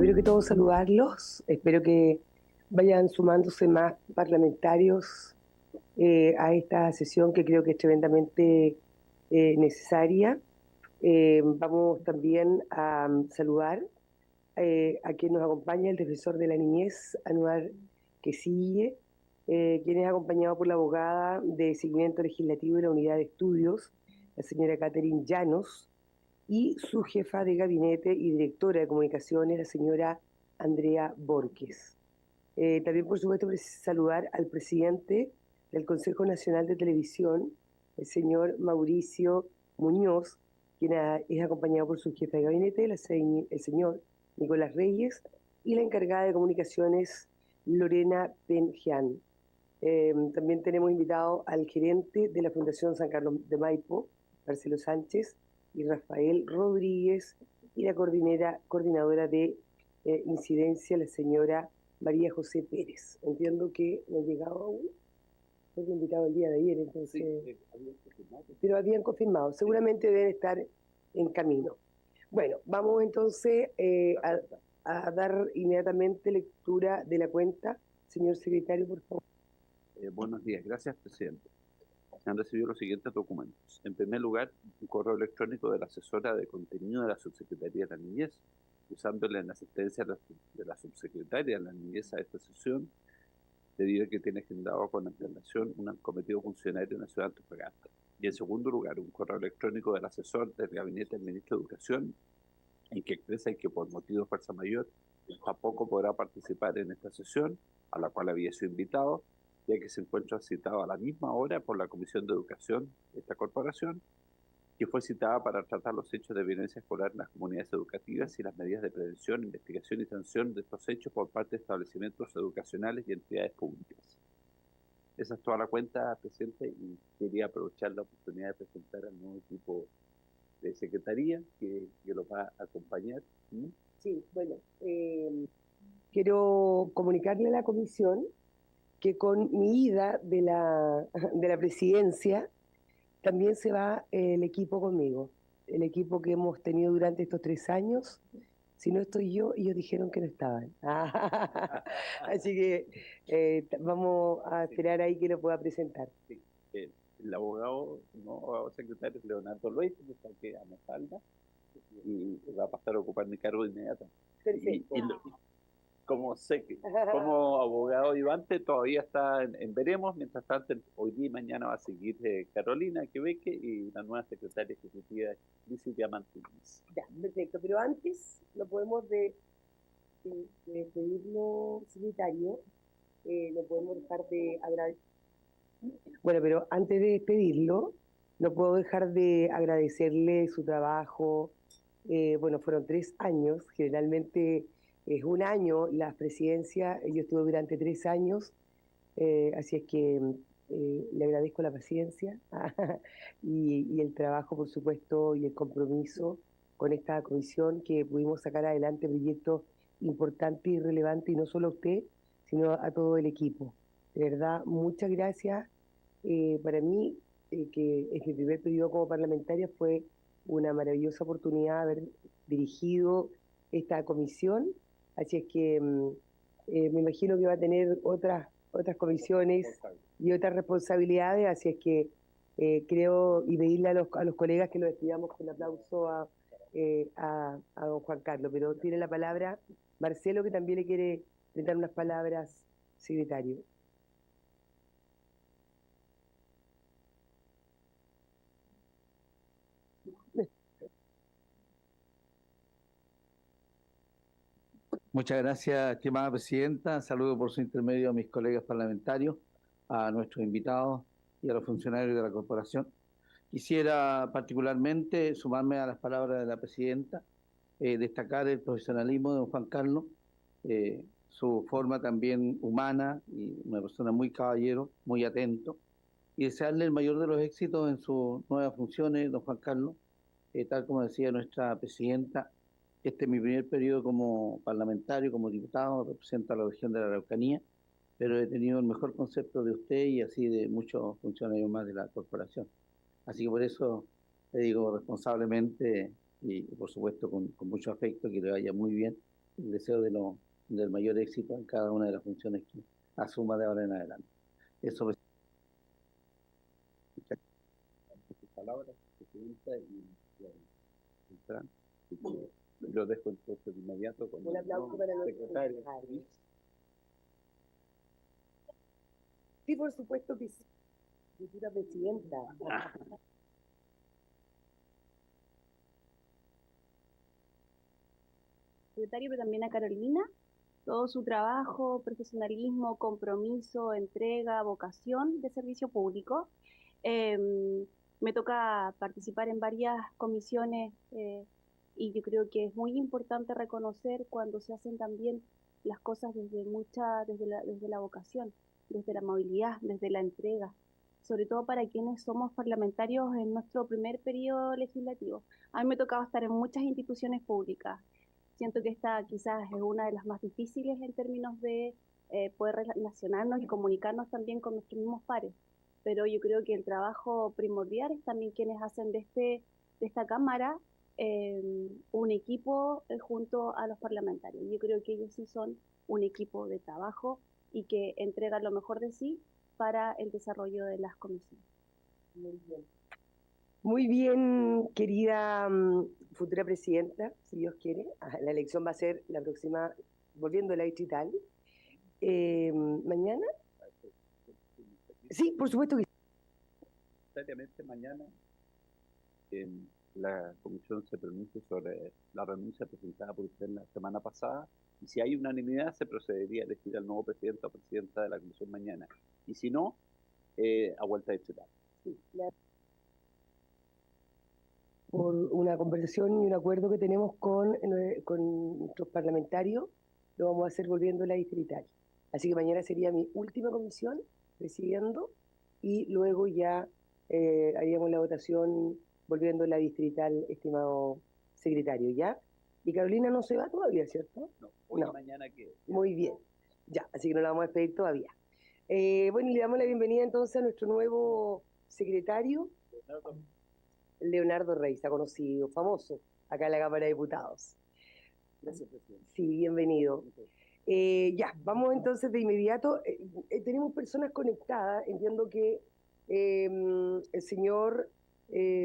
primero que todo saludarlos, espero que vayan sumándose más parlamentarios a esta sesión que creo que es tremendamente necesaria. Vamos también a saludar a quien nos acompaña, el defensor de la niñez, Anuar Quesille, quien es acompañado por la abogada de seguimiento legislativo de la unidad de estudios, la señora Catherine Llanos, y su jefa de gabinete y directora de comunicaciones, la señora Andrea Borges. También, por supuesto, saludar al presidente del Consejo Nacional de Televisión, el señor Mauricio Muñoz, quien es acompañado por su jefa de gabinete, el señor Nicolás Reyes, y la encargada de comunicaciones, Lorena Penjian. También tenemos invitado al gerente de la Fundación San Carlos de Maipo, Marcelo Sánchez, y Rafael Rodríguez, y la coordinadora de incidencia, la señora María José Pérez. Entiendo que no ha llegado aún, fue invitado el día de ayer, entonces, sí, pero habían confirmado, seguramente deben estar en camino. Bueno, vamos entonces a dar inmediatamente lectura de la cuenta. Señor secretario, por favor. Buenos días, gracias, presidente. Se han recibido los siguientes documentos. En primer lugar, un correo electrónico de la asesora de contenido de la Subsecretaría de la Niñez, usándole en asistencia de la Subsecretaria de la Niñez a esta sesión, debido a que tiene agendado con antelación un cometido funcionario en la ciudad de Antofagasta. Y en segundo lugar, un correo electrónico del asesor del gabinete del ministro de Educación, en que expresa que por motivo de fuerza mayor tampoco podrá participar en esta sesión, a la cual había sido invitado, ya que se encuentra citado a la misma hora por la Comisión de Educación de esta corporación, que fue citada para tratar los hechos de violencia escolar en las comunidades educativas y las medidas de prevención, investigación y sanción de estos hechos por parte de establecimientos educacionales y entidades públicas. Esa es toda la cuenta, presidente, y quería aprovechar la oportunidad de presentar al nuevo equipo de secretaría que lo va a acompañar. Sí, bueno, quiero comunicarle a la comisión que con mi ida de la presidencia también se va el equipo conmigo, el equipo que hemos tenido durante estos 3 años. Si no estoy yo, ellos dijeron que no estaban. Así que vamos a esperar ahí que lo pueda presentar. Sí. El abogado, no abogado secretario, es Leonardo Luis, que está aquí a mi espalda, y va a pasar a ocupar mi cargo inmediato. Perfecto. Como sé que como abogado ayudante todavía está en veremos, mientras tanto hoy día y mañana va a seguir Carolina Quebeque y la nueva secretaria ejecutiva Lizzie Diamantines. Ya, perfecto, pero antes no podemos despedirlo, secretario, no podemos dejar de agradecer. Bueno, pero antes de despedirlo, no puedo dejar de agradecerle su trabajo. Bueno, fueron 3 años, generalmente es un año la presidencia, yo estuve durante 3 años, así es que le agradezco la paciencia y el trabajo, por supuesto, y el compromiso con esta comisión, que pudimos sacar adelante proyectos importantes y relevantes, y no solo a usted, sino a todo el equipo. De verdad, muchas gracias. Para mí, que es mi primer periodo como parlamentaria, fue una maravillosa oportunidad haber dirigido esta comisión, así es que me imagino que va a tener otras comisiones y otras responsabilidades, así es que creo, y pedirle a los colegas que lo despidamos con un aplauso a don Juan Carlos, pero tiene la palabra Marcelo, que también le quiere brindar unas palabras, secretario. Muchas gracias, estimada presidenta. Saludo por su intermedio a mis colegas parlamentarios, a nuestros invitados y a los funcionarios de la corporación. Quisiera particularmente sumarme a las palabras de la presidenta, destacar el profesionalismo de don Juan Carlos, su forma también humana y una persona muy caballero, muy atento, y desearle el mayor de los éxitos en sus nuevas funciones, don Juan Carlos. Tal como decía nuestra presidenta, este es mi primer periodo como parlamentario, como diputado, represento a la región de la Araucanía, pero he tenido el mejor concepto de usted y así de muchos funcionarios más de la corporación. Así que por eso le digo responsablemente y por supuesto con mucho afecto que le vaya muy bien deseo del mayor éxito en cada una de las funciones que asuma de ahora en adelante. Eso es. Palabras, presidenta, y lo dejo entonces de inmediato con un aplauso para el secretario. Sí, por supuesto que sí. Futura presidenta. Secretario, pero también a Carolina, todo su trabajo, profesionalismo, compromiso, entrega, vocación de servicio público. Me toca participar en varias comisiones y yo creo que es muy importante reconocer cuando se hacen también las cosas desde la vocación, desde la amabilidad, desde la entrega, sobre todo para quienes somos parlamentarios en nuestro primer periodo legislativo. A mí me ha tocado estar en muchas instituciones públicas. Siento que esta quizás es una de las más difíciles en términos de poder relacionarnos y comunicarnos también con nuestros mismos pares. Pero yo creo que el trabajo primordial es también quienes hacen de esta Cámara un equipo junto a los parlamentarios. Yo creo que ellos sí son un equipo de trabajo y que entregan lo mejor de sí para el desarrollo de las comisiones. Muy bien. Muy bien, querida futura presidenta, si Dios quiere. La elección va a ser la próxima, volviendo a la digital. ¿Mañana? Sí, por supuesto que sí. Necesariamente mañana la comisión se pronuncia sobre la renuncia presentada por usted la semana pasada, y si hay unanimidad se procedería a elegir al nuevo presidente o presidenta de la comisión mañana, y si no, a vuelta de digital. Sí, por una conversación y un acuerdo que tenemos con nuestros parlamentarios, lo vamos a hacer volviendo a la distrital. Así que mañana sería mi última comisión presidiendo, y luego ya haríamos la votación volviendo a la distrital, estimado secretario, ¿ya? Y Carolina no se va todavía, ¿cierto? No, hoy no. Mañana que... Muy bien, ya, así que no la vamos a despedir todavía. Bueno, y le damos la bienvenida entonces a nuestro nuevo secretario, Leonardo Reis, conocido, famoso, acá en la Cámara de Diputados. Gracias, presidente. Sí, bienvenido. Ya, vamos entonces de inmediato. Tenemos personas conectadas. Entiendo que el señor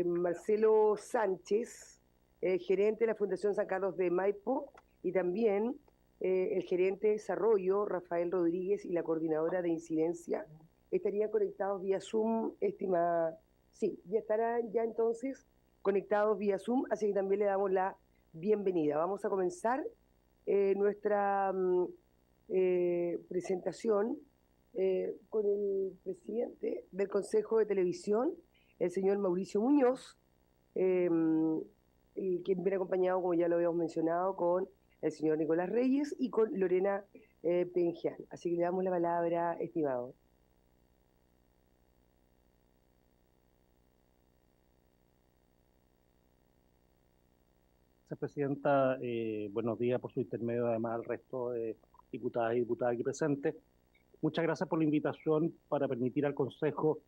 Marcelo Sánchez, gerente de la Fundación San Carlos de Maipo, y también el gerente de desarrollo, Rafael Rodríguez, y la coordinadora de incidencia, estarían conectados vía Zoom, estimada. Sí, ya estarán ya entonces conectados vía Zoom, así que también le damos la bienvenida. Vamos a comenzar nuestra presentación con el presidente del Consejo de Televisión, el señor Mauricio Muñoz, quien viene acompañado, como ya lo habíamos mencionado, con el señor Nicolás Reyes y con Lorena Pengian. Así que le damos la palabra, estimado. Gracias, presidenta. Buenos días por su intermedio, además al resto de diputadas y diputados aquí presentes. Muchas gracias por la invitación para permitir al Consejo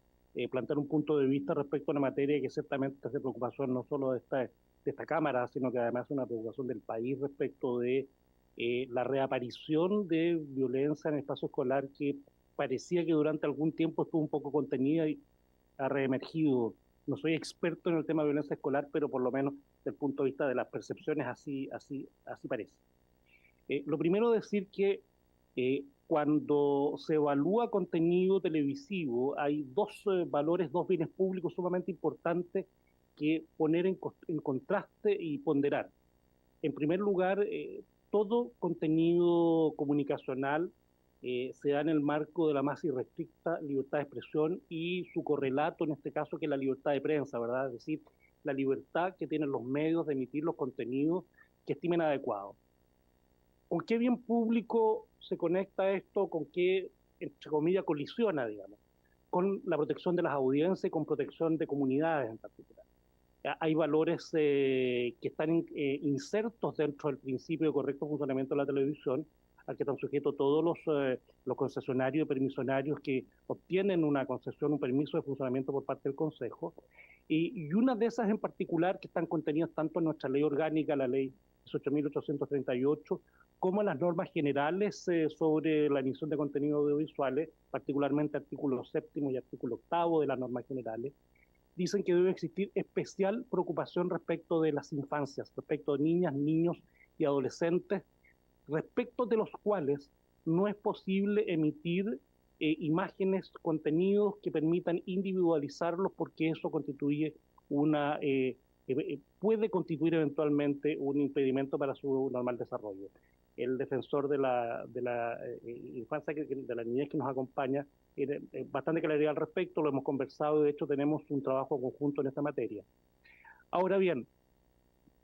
plantear un punto de vista respecto a una materia que ciertamente es de preocupación no solo de esta Cámara, sino que además es una preocupación del país respecto de la reaparición de violencia en el espacio escolar, que parecía que durante algún tiempo estuvo un poco contenida y ha reemergido. No soy experto en el tema de violencia escolar, pero por lo menos desde el punto de vista de las percepciones así parece. Lo primero es decir que cuando se evalúa contenido televisivo hay dos valores, dos bienes públicos sumamente importantes que poner en contraste y ponderar. En primer lugar, todo contenido comunicacional se da en el marco de la más irrestricta libertad de expresión y su correlato, en este caso, que es la libertad de prensa, ¿verdad? Es decir, la libertad que tienen los medios de emitir los contenidos que estimen adecuados. ¿Con qué bien público se conecta esto? ¿Con qué, entre comillas, colisiona, digamos? Con la protección de las audiencias y con protección de comunidades en particular. Hay valores que están insertos dentro del principio de correcto funcionamiento de la televisión, al que están sujetos todos los concesionarios y permisionarios que obtienen una concesión, un permiso de funcionamiento por parte del Consejo, y una de esas en particular que están contenidas tanto en nuestra ley orgánica, la ley 18.838, como las normas generales sobre la emisión de contenidos audiovisuales, particularmente artículo 7º y artículo 8º de las normas generales, dicen que debe existir especial preocupación respecto de las infancias, respecto de niñas, niños y adolescentes, respecto de los cuales no es posible emitir imágenes, contenidos que permitan individualizarlos, porque eso constituye puede constituir eventualmente un impedimento para su normal desarrollo. El defensor de la infancia, de la niñez que nos acompaña, tiene bastante claridad al respecto, lo hemos conversado y de hecho tenemos un trabajo conjunto en esta materia. Ahora bien,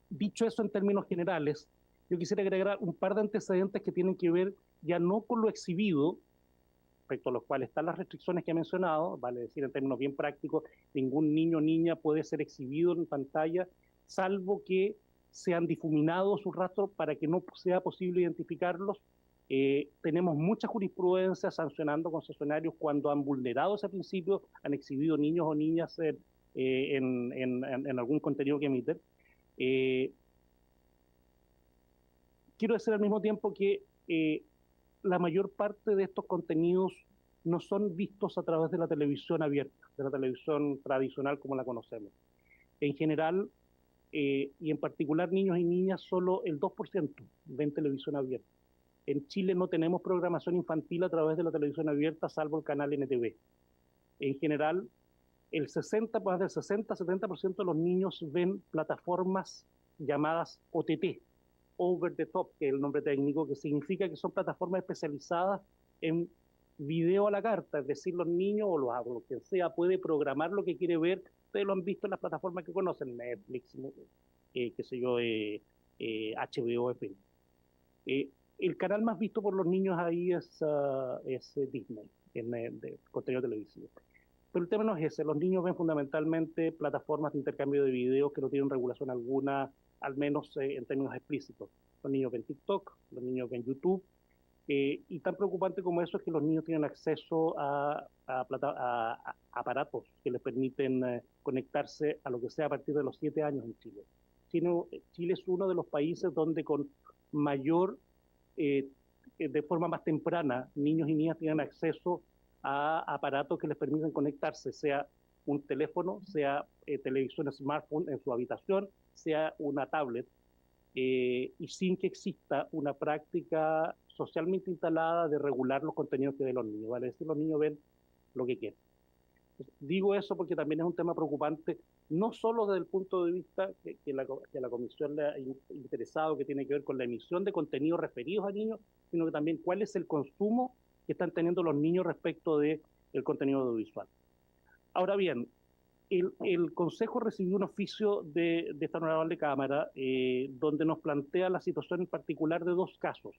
dicho eso en términos generales, yo quisiera agregar un par de antecedentes que tienen que ver ya no con lo exhibido, respecto a los cuales están las restricciones que he mencionado, vale decir en términos bien prácticos, ningún niño o niña puede ser exhibido en pantalla, salvo que sean difuminados sus rastros para que no sea posible identificarlos. Tenemos mucha jurisprudencia sancionando concesionarios cuando han vulnerado ese principio, han exhibido niños o niñas en algún contenido que emiten. Quiero decir al mismo tiempo que la mayor parte de estos contenidos no son vistos a través de la televisión abierta, de la televisión tradicional como la conocemos. En general, y en particular niños y niñas, solo el 2% ven televisión abierta. En Chile no tenemos programación infantil a través de la televisión abierta, salvo el canal NTV. En general, más del 60-70% de los niños ven plataformas llamadas OTT, Over the Top, que es el nombre técnico, que significa que son plataformas especializadas en video a la carta, es decir, los niños o lo que sea puede programar lo que quiere ver. Ustedes lo han visto en las plataformas que conocen, Netflix, qué sé yo, HBO, en fin. El canal más visto por los niños ahí es Disney, de contenido televisivo. Pero el tema no es ese, los niños ven fundamentalmente plataformas de intercambio de videos que no tienen regulación alguna, al menos en términos explícitos. Los niños ven TikTok, los niños ven YouTube, y tan preocupante como eso es que los niños tienen acceso a aparatos que les permiten conectarse a lo que sea a partir de los 7 años en Chile. Chile es uno de los países donde con mayor, de forma más temprana, niños y niñas tienen acceso a aparatos que les permiten conectarse, sea un teléfono, sea televisión smartphone en su habitación, sea una tablet, y sin que exista una práctica socialmente instalada de regular los contenidos que ven los niños, ¿vale? Es decir, los niños ven lo que quieren. Digo eso porque también es un tema preocupante, no solo desde el punto de vista que la Comisión le ha interesado, que tiene que ver con la emisión de contenidos referidos a niños, sino que también cuál es el consumo que están teniendo los niños respecto del contenido audiovisual. Ahora bien, el Consejo recibió un oficio de esta honorable Cámara donde nos plantea la situación en particular de 2 casos.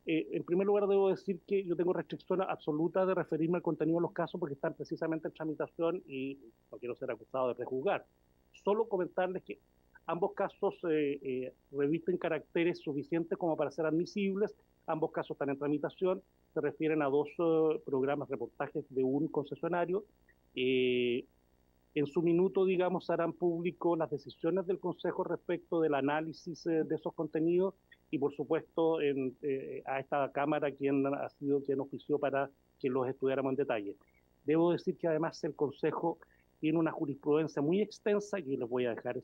En primer lugar, debo decir que yo tengo restricción absoluta de referirme al contenido de los casos porque están precisamente en tramitación y no quiero ser acusado de prejuzgar. Solo comentarles que ambos casos revisten caracteres suficientes como para ser admisibles, ambos casos están en tramitación, se refieren a 2 programas, reportajes de un concesionario. En su minuto, digamos, harán público las decisiones del Consejo respecto del análisis de esos contenidos y, por supuesto, a esta Cámara quien ofició para que los estudiáramos en detalle. Debo decir que además el Consejo tiene una jurisprudencia muy extensa, que les voy a dejar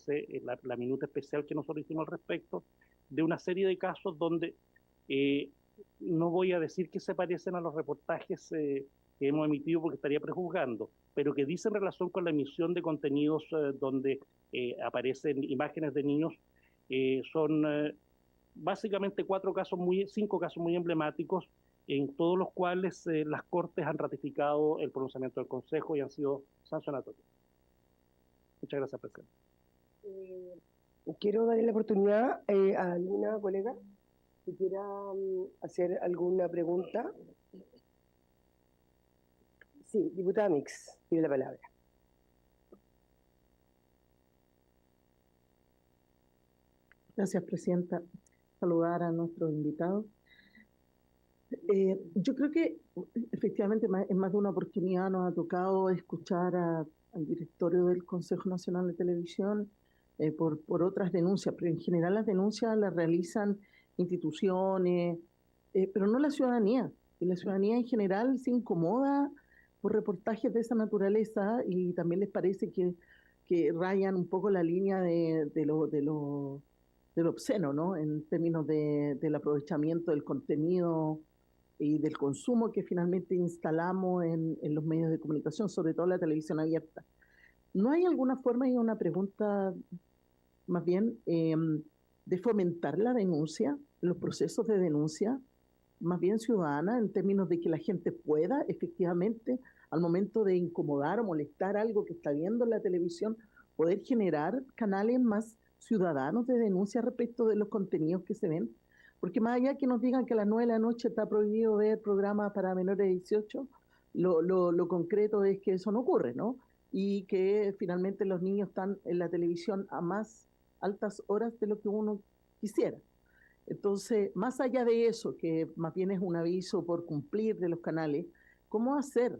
la minuta especial que nosotros hicimos al respecto, de una serie de casos donde no voy a decir que se parecen a los reportajes que hemos emitido porque estaría prejuzgando, pero que dicen relación con la emisión de contenidos donde aparecen imágenes de niños, son básicamente 5 casos muy emblemáticos, en todos los cuales las Cortes han ratificado el pronunciamiento del Consejo y han sido sancionatorios. Muchas gracias, presidente. Quiero darle la oportunidad a alguna colega que quiera hacer alguna pregunta. Sí, diputada Mix, tiene la palabra. Gracias, presidenta. Saludar a nuestros invitados. Yo creo que efectivamente en más de una oportunidad nos ha tocado escuchar al directorio del Consejo Nacional de Televisión por otras denuncias, pero en general las denuncias las realizan instituciones, pero no la ciudadanía. Y la ciudadanía en general se incomoda por reportajes de esa naturaleza y también les parece que rayan un poco la línea de lo obsceno, ¿no? En términos del aprovechamiento del contenido y del consumo que finalmente instalamos en los medios de comunicación, sobre todo la televisión abierta. ¿No hay alguna forma, y una pregunta más bien, de fomentar la denuncia, los procesos de denuncia, más bien ciudadana, en términos de que la gente pueda efectivamente, al momento de incomodar o molestar algo que está viendo en la televisión, poder generar canales más ciudadanos de denuncia respecto de los contenidos que se ven? Porque más allá que nos digan que a las 9 de la noche está prohibido ver programas para menores de 18, lo concreto es que eso no ocurre, ¿no? Y que finalmente los niños están en la televisión a más altas horas de lo que uno quisiera. Entonces, más allá de eso, que más bien es un aviso por cumplir de los canales, ¿cómo hacer?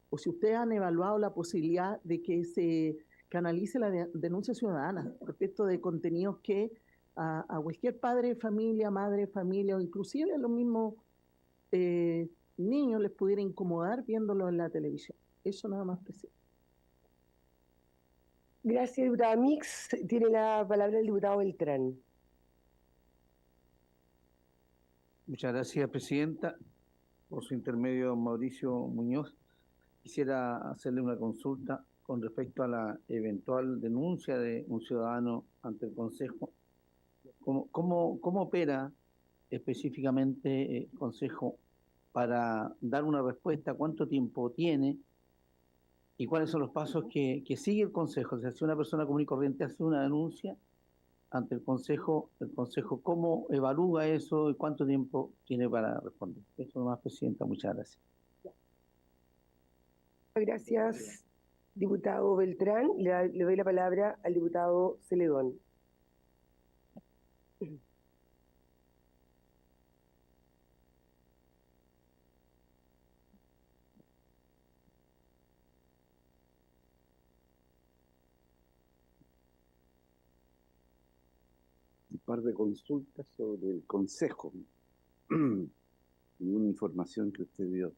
O si ustedes han evaluado la posibilidad de que se canalice la denuncia ciudadana respecto de contenidos que a cualquier padre de familia, madre de familia o inclusive a los mismos niños les pudiera incomodar viéndolo en la televisión. Eso nada más, presidente. Gracias, diputada Mix. Tiene la palabra el diputado Beltrán. Muchas gracias, presidenta. Por su intermedio, Mauricio Muñoz, quisiera hacerle una consulta con respecto a la eventual denuncia de un ciudadano ante el Consejo. ¿Cómo opera específicamente el Consejo para dar una respuesta? ¿Cuánto tiempo tiene? ¿Y cuáles son los pasos que sigue el Consejo? O sea, si una persona común y corriente hace una denuncia ante el Consejo ¿cómo evalúa eso y cuánto tiempo tiene para responder? Eso nomás, presidenta. Muchas gracias. Gracias, diputado Beltrán. Le doy la palabra al diputado Celedón. Un par de consultas sobre el Consejo y una información que usted dio.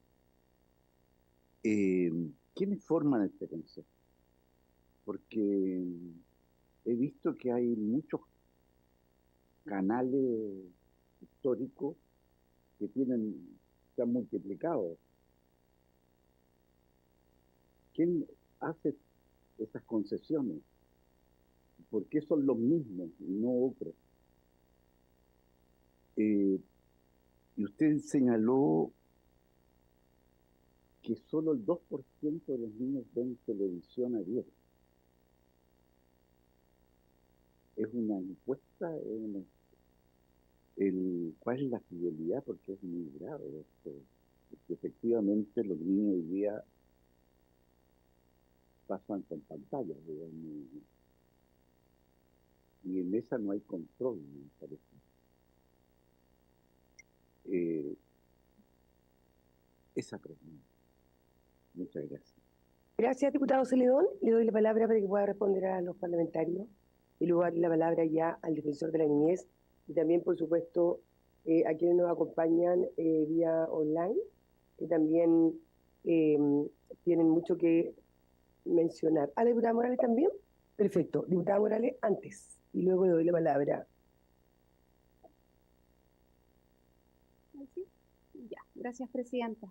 ¿Quiénes forman este Consejo? Porque he visto que hay muchos canales históricos que se han multiplicado. ¿Quién hace esas concesiones? ¿Por qué son los mismos y no otros? Y usted señaló que solo el 2% de los niños ven televisión abierta. ¿Es una encuesta? ¿Cuál es la fidelidad? Porque es muy grave esto. Porque efectivamente los niños hoy día pasan con pantallas, digamos, y en esa no hay control, me parece. Esa pregunta. Muchas gracias. Gracias, diputado Celedón. Le doy la palabra para que pueda responder a los parlamentarios y luego darle la palabra ya al defensor de la niñez y también, por supuesto, a quienes nos acompañan vía online, que también tienen mucho que mencionar. ¿A la diputada Morales también? Perfecto. Diputada Morales, antes, y luego le doy la palabra. ¿Sí? Ya, gracias, presidenta.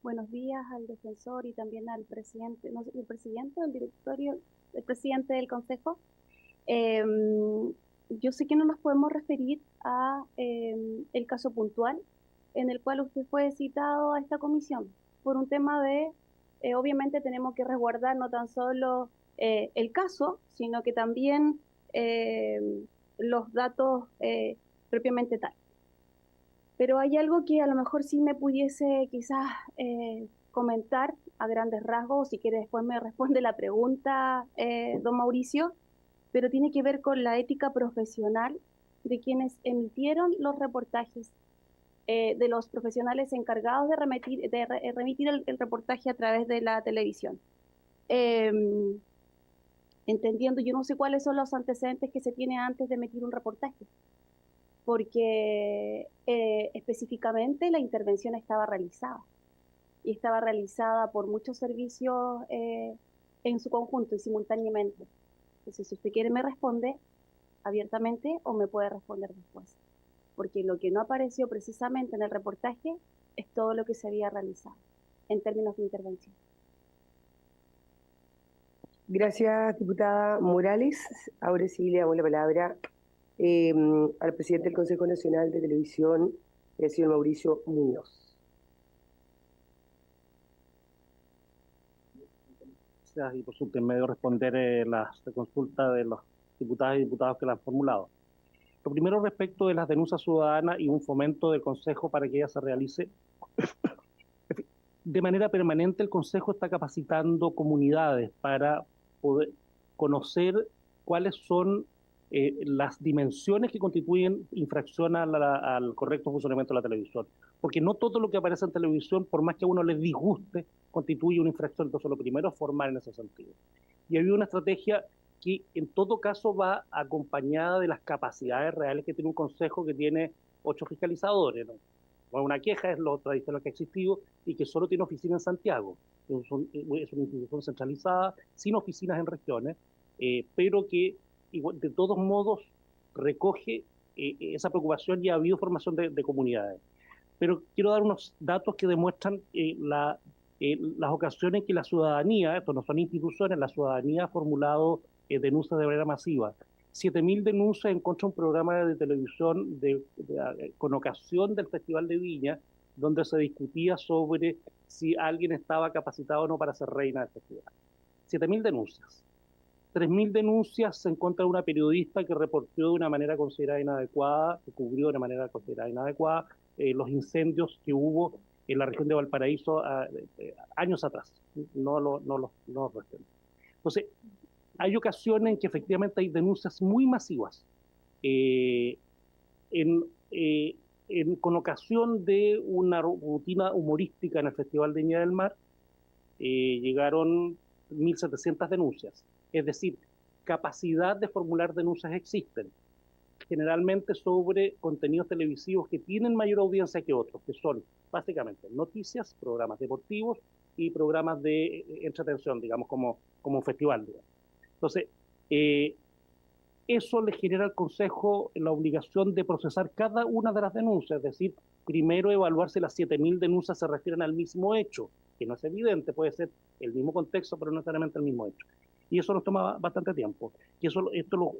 Buenos días al defensor y también al presidente, no sé, el presidente del directorio, el presidente del Consejo. Yo sé que no nos podemos referir a el caso puntual en el cual usted fue citado a esta comisión por un tema de, obviamente tenemos que resguardar no tan solo el caso, sino que también los datos propiamente tal. Pero hay algo que a lo mejor sí me pudiese quizás comentar a grandes rasgos, si quiere después me responde la pregunta, don Mauricio, pero tiene que ver con la ética profesional de quienes emitieron los reportajes, de los profesionales encargados de remitir el reportaje a través de la televisión. Entendiendo, yo no sé cuáles son los antecedentes que se tiene antes de emitir un reportaje. porque específicamente la intervención estaba realizada y estaba realizada por muchos servicios en su conjunto y simultáneamente. Entonces, si usted quiere me responde abiertamente o me puede responder después, porque lo que no apareció precisamente en el reportaje es todo lo que se había realizado en términos de intervención. Gracias, diputada Morales. Ahora sí le damos la palabra al presidente del Consejo Nacional de Televisión, el señor Mauricio Muñoz. Gracias, y por su intermedio responder las consultas de los diputadas y diputados que la han formulado. Lo primero respecto de las denuncias ciudadanas y un fomento del Consejo para que ella se realice. De manera permanente el Consejo está capacitando comunidades para poder conocer cuáles son las dimensiones que constituyen infracción al correcto funcionamiento de la televisión. Porque no todo lo que aparece en televisión, por más que a uno les disguste, constituye una infracción. Entonces lo primero es formar en ese sentido. Y hay una estrategia que en todo caso va acompañada de las capacidades reales que tiene un consejo que tiene 8 fiscalizadores, ¿no? Una queja es lo tradicional que ha existido y que solo tiene oficina en Santiago. Es una institución centralizada, sin oficinas en regiones, pero que igual, de todos modos recoge esa preocupación y ha habido formación de comunidades. Pero quiero dar unos datos que demuestran las ocasiones en que la ciudadanía, esto no son instituciones, la ciudadanía ha formulado denuncias de manera masiva. 7.000 denuncias en contra de un programa de televisión con ocasión del Festival de Viña, donde se discutía sobre si alguien estaba capacitado o no para ser reina del festival. 7.000 denuncias. 3.000 denuncias en contra de una periodista que reportó de una manera considerada inadecuada, que cubrió de una manera considerada inadecuada los incendios que hubo en la región de Valparaíso años atrás. No los refiero. Entonces, hay ocasiones en que efectivamente hay denuncias muy masivas. Con ocasión de una rutina humorística en el Festival de Viña del Mar, llegaron 1.700 denuncias. Es decir, capacidad de formular denuncias existen, generalmente sobre contenidos televisivos que tienen mayor audiencia que otros, que son básicamente noticias, programas deportivos y programas de entretención, digamos, como un festival, digamos. Entonces, eso le genera al Consejo la obligación de procesar cada una de las denuncias, es decir, primero evaluar si las 7.000 denuncias se refieren al mismo hecho, que no es evidente, puede ser el mismo contexto, pero no necesariamente el mismo hecho. Y eso nos toma bastante tiempo. Y esto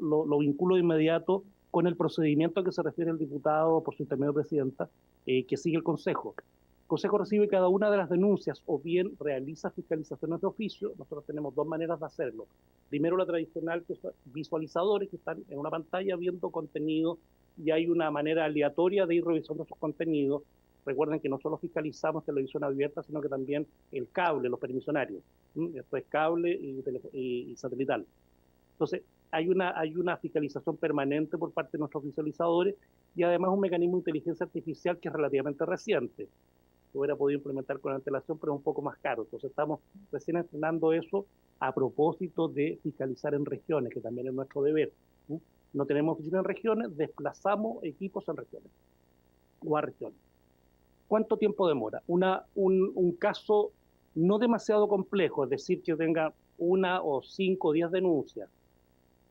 lo vinculo de inmediato con el procedimiento a que se refiere el diputado por su intermedio presidenta, que sigue el Consejo. El Consejo recibe cada una de las denuncias o bien realiza fiscalizaciones de oficio. Nosotros tenemos 2 maneras de hacerlo. Primero, la tradicional, que son visualizadores que están en una pantalla viendo contenido y hay una manera aleatoria de ir revisando esos contenidos. Recuerden que no solo fiscalizamos televisión abierta, sino que también el cable, los permisionarios. Esto es cable y satelital. Entonces, hay una fiscalización permanente por parte de nuestros visualizadores y además un mecanismo de inteligencia artificial que es relativamente reciente. Se hubiera podido implementar con antelación, pero es un poco más caro. Entonces, estamos recién estrenando eso a propósito de fiscalizar en regiones, que también es nuestro deber. No tenemos oficina en regiones, desplazamos equipos en regiones o a regiones. ¿Cuánto tiempo demora? Un caso no demasiado complejo, es decir, que tenga 1 o 5 o 10 denuncias,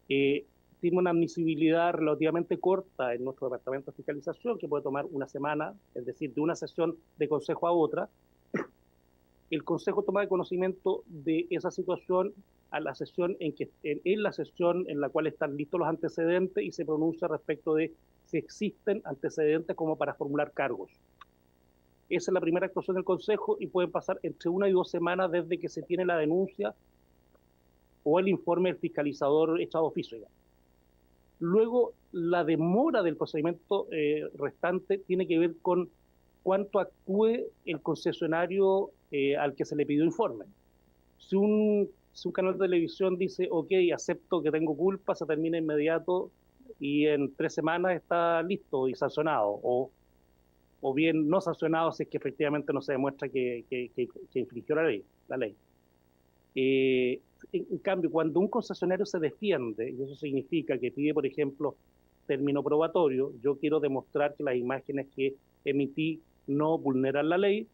tiene una admisibilidad relativamente corta en nuestro departamento de fiscalización, que puede tomar una semana, es decir, de una sesión de consejo a otra. El consejo toma de conocimiento de esa situación a la sesión en la sesión en la cual están listos los antecedentes y se pronuncia respecto de si existen antecedentes como para formular cargos. Esa es la primera actuación del Consejo y pueden pasar entre 1 y 2 semanas desde que se tiene la denuncia o el informe del fiscalizador echado oficio. Luego, la demora del procedimiento restante tiene que ver con cuánto actúe el concesionario al que se le pidió informe. Si un canal de televisión dice, ok, acepto que tengo culpa, se termina inmediato y en 3 semanas está listo y sancionado, o bien no sancionado si es que efectivamente no se demuestra que infringió la ley. En cambio, cuando un concesionario se defiende, y eso significa que pide, por ejemplo, término probatorio, yo quiero demostrar que las imágenes que emití no vulneran la ley,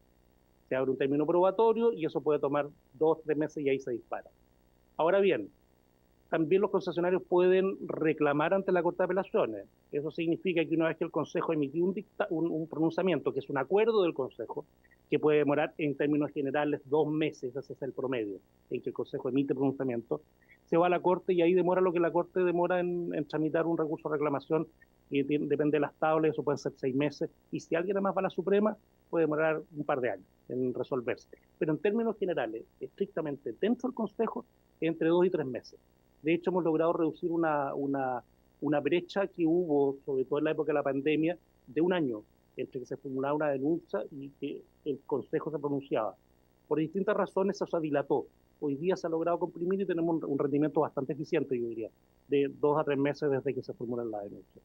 se abre un término probatorio y eso puede tomar 2 o 3 meses y ahí se dispara. Ahora bien, también los concesionarios pueden reclamar ante la Corte de Apelaciones. Eso significa que una vez que el Consejo emitió un pronunciamiento, que es un acuerdo del Consejo, que puede demorar en términos generales 2 meses, ese es el promedio, en que el Consejo emite pronunciamiento, se va a la Corte y ahí demora lo que la Corte demora en tramitar un recurso de reclamación, que depende de las tablas, eso puede ser 6 meses, y si alguien además va a la Suprema, puede demorar un par de años en resolverse. Pero en términos generales, estrictamente dentro del Consejo, entre 2 y 3 meses. De hecho, hemos logrado reducir una brecha que hubo, sobre todo en la época de la pandemia, de 1 año, entre que se formulaba una denuncia y que el Consejo se pronunciaba. Por distintas razones eso se dilató. Hoy día se ha logrado comprimir y tenemos un rendimiento bastante eficiente, yo diría, de 2 a 3 meses desde que se formula la denuncia.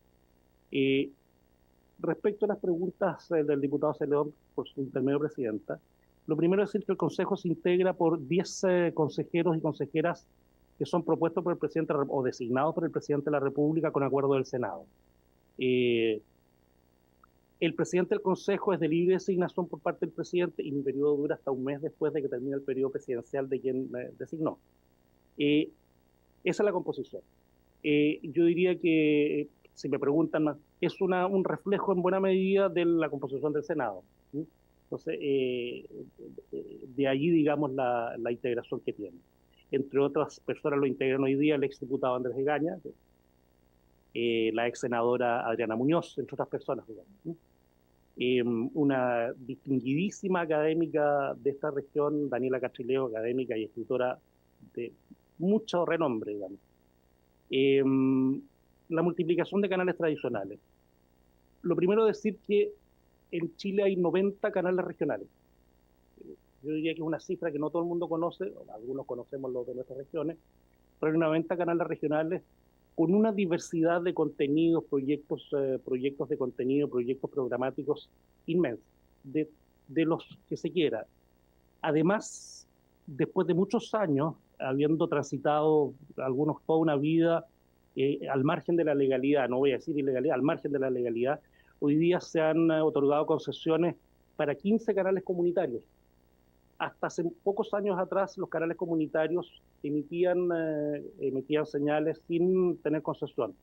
Respecto a las preguntas del diputado Celedón, por su intermedio presidenta, lo primero es decir que el Consejo se integra por 10 consejeros y consejeras que son propuestos por el presidente o designados por el presidente de la República con acuerdo del Senado. El presidente del Consejo es de libre designación por parte del presidente y mi periodo dura hasta 1 mes después de que termine el periodo presidencial de quien designó. Esa es la composición. Yo diría que, si me preguntan más, es un reflejo en buena medida de la composición del Senado. ¿Sí? Entonces, de allí, digamos, la integración que tiene. Entre otras personas lo integran hoy día el exdiputado Andrés Egaña, la ex senadora Adriana Muñoz, entre otras personas, digamos. Una distinguidísima académica de esta región, Daniela Cachileo, académica y escritora de mucho renombre, digamos. La multiplicación de canales tradicionales. Lo primero es decir que en Chile hay 90 canales regionales. Yo diría que es una cifra que no todo el mundo conoce, algunos conocemos los de nuestras regiones, pero hay 90 canales regionales con una diversidad de contenidos, proyectos de contenido, proyectos programáticos inmensos, de los que se quiera. Además, después de muchos años, habiendo transitado algunos toda una vida al margen de la legalidad, no voy a decir ilegalidad, al margen de la legalidad, hoy día se han otorgado concesiones para 15 canales comunitarios. Hasta hace pocos años atrás los canales comunitarios emitían señales sin tener concesión,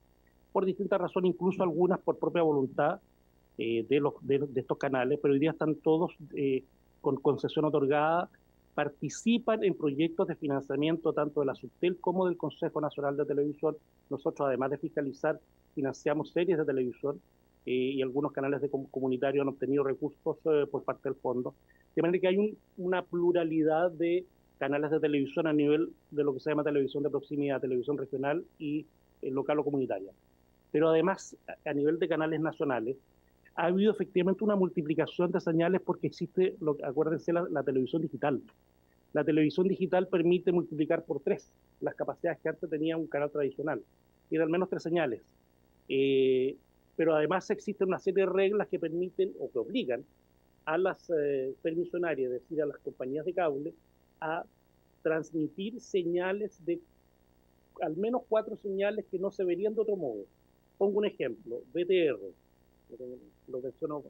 por distintas razones, incluso algunas por propia voluntad de estos canales, pero hoy día están todos con concesión otorgada, participan en proyectos de financiamiento tanto de la Subtel como del Consejo Nacional de Televisión. Nosotros, además de fiscalizar, financiamos series de televisión y algunos canales comunitarios han obtenido recursos por parte del fondo. De manera que hay una pluralidad de canales de televisión a nivel de lo que se llama televisión de proximidad, televisión regional y local o comunitaria. Pero además, a nivel de canales nacionales, ha habido efectivamente una multiplicación de señales porque existe, acuérdense, la televisión digital. La televisión digital permite multiplicar por 3 las capacidades que antes tenía un canal tradicional. Tiene al menos 3 señales. Pero además existen una serie de reglas que permiten o que obligan a las permisionarias, es decir, a las compañías de cable, a transmitir señales de al menos 4 señales que no se verían de otro modo. Pongo un ejemplo, BTR. Lo menciono.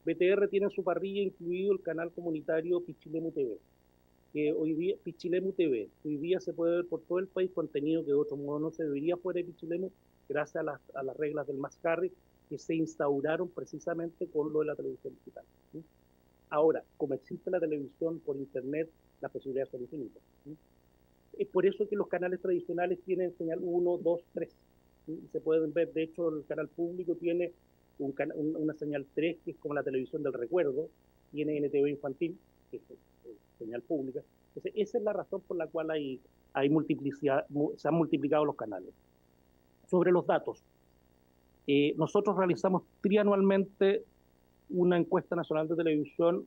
BTR tiene en su parrilla incluido el canal comunitario Pichilemu TV, que hoy día, Pichilemu TV, hoy día se puede ver por todo el país contenido que de otro modo no se vería fuera de Pichilemu, gracias a las reglas del Mascarri que se instauraron precisamente con lo de la televisión digital. ¿Sí? Ahora, como existe la televisión por internet, las posibilidades son infinitas. ¿Sí? Es por eso que los canales tradicionales tienen señal 1, 2, 3. ¿Sí? Se pueden ver, de hecho, el canal público tiene una señal 3, que es como la televisión del recuerdo, tiene NTV infantil, que es señal pública. Entonces, esa es la razón por la cual hay multiplicidad, se han multiplicado los canales. Sobre los datos, nosotros realizamos trianualmente una encuesta nacional de televisión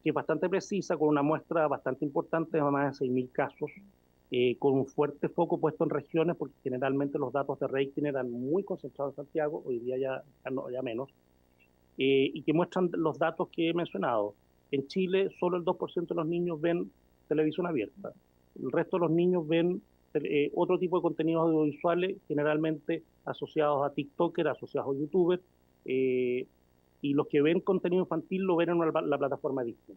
que es bastante precisa, con una muestra bastante importante de más de 6.000 casos, con un fuerte foco puesto en regiones, porque generalmente los datos de rating eran muy concentrados en Santiago, hoy día ya menos, y que muestran los datos que he mencionado. En Chile, solo el 2% de los niños ven televisión abierta. El resto de los niños ven otro tipo de contenidos audiovisuales, generalmente asociados a TikToker, asociados a YouTuber, y los que ven contenido infantil lo ven en la plataforma Disney.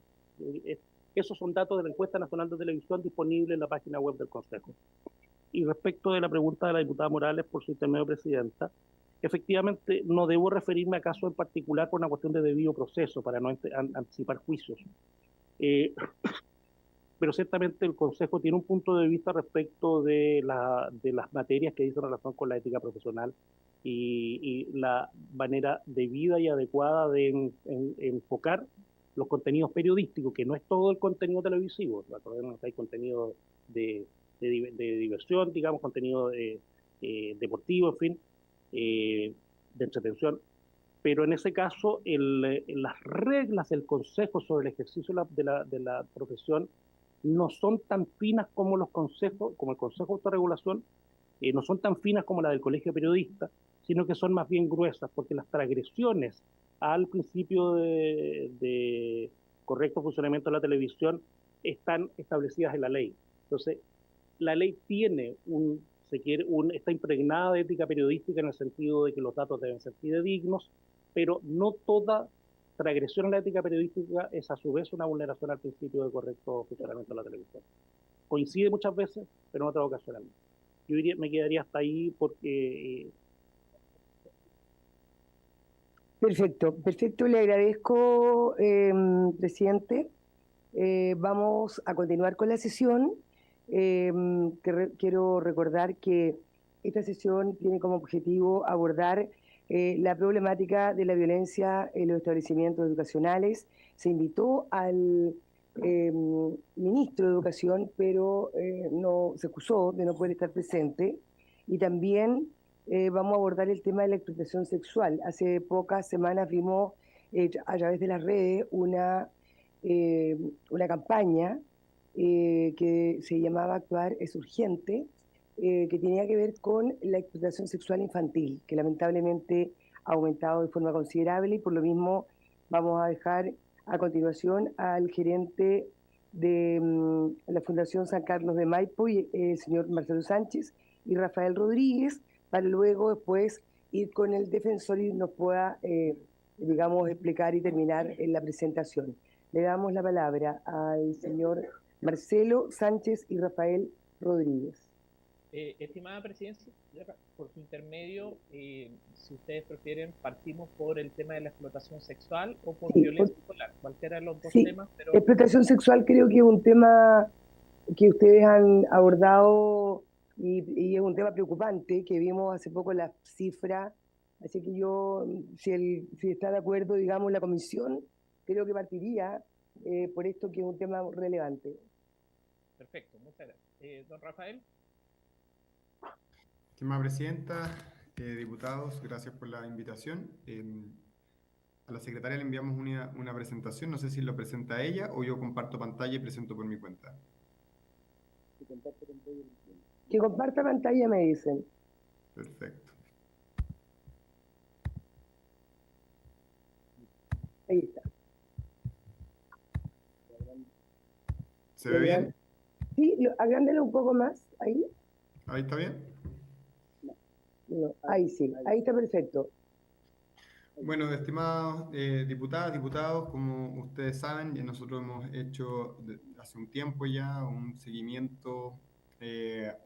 Esos son datos de la encuesta nacional de televisión disponible en la página web del Consejo. Y respecto de la pregunta de la diputada Morales por su intermedio, presidenta, efectivamente no debo referirme a casos en particular por una cuestión de debido proceso, para no anticipar juicios. Pero ciertamente el Consejo tiene un punto de vista respecto de las materias que dicen relación con la ética profesional y la manera debida y adecuada de enfocar los contenidos periodísticos, que no es todo el contenido televisivo. Recordemos que hay contenido de diversión, digamos, contenido deportivo, en fin, de entretención. Pero en ese caso, las reglas del Consejo sobre el ejercicio de la profesión no son tan finas como los consejos, como el Consejo de Autorregulación, no son tan finas como la del Colegio de Periodistas, sino que son más bien gruesas, porque las transgresiones al principio de correcto funcionamiento de la televisión están establecidas en la ley. Entonces, la ley tiene está impregnada de ética periodística en el sentido de que los datos deben ser fidedignos, pero no toda transgresión a la ética periodística es a su vez una vulneración al principio de correcto funcionamiento de la televisión. Coincide muchas veces, pero en otras ocasiones no. Yo me quedaría hasta ahí porque... Perfecto, le agradezco, presidente. Vamos a continuar con la sesión. Quiero recordar que esta sesión tiene como objetivo abordar la problemática de la violencia en los establecimientos educacionales. Se invitó al ministro de Educación, pero no se excusó de no poder estar presente. Y también vamos a abordar el tema de la explotación sexual. Hace pocas semanas vimos a través de las redes una campaña que se llamaba Actuar es Urgente, que tenía que ver con la explotación sexual infantil, que lamentablemente ha aumentado de forma considerable, y por lo mismo vamos a dejar a continuación al gerente de la Fundación San Carlos de Maipo, el señor Marcelo Sánchez, y Rafael Rodríguez, para luego después ir con el defensor y nos pueda, digamos, explicar y terminar en la presentación. Le damos la palabra al señor Marcelo Sánchez y Rafael Rodríguez. Estimada Presidenta, por su intermedio, si ustedes prefieren, partimos por el tema de la explotación sexual o por violencia escolar, cualquiera de los dos temas. Pero... Explotación sexual creo que es un tema que ustedes han abordado y es un tema preocupante, que vimos hace poco las cifras, así que yo, si está de acuerdo, digamos, la comisión, creo que partiría por esto, que es un tema relevante. Perfecto, muchas gracias. Don Rafael. Estimada Presidenta, diputados, gracias por la invitación. A la secretaria le enviamos una presentación, no sé si lo presenta ella o yo comparto pantalla y presento por mi cuenta. Que comparta pantalla, me dicen. Perfecto. Ahí está. ¿Se ve bien? Sí, agrándelo un poco más, ahí. ¿Ahí está bien? No, ahí sí, ahí está perfecto. Bueno, estimados diputadas, diputados, como ustedes saben, nosotros hemos hecho hace un tiempo ya un seguimiento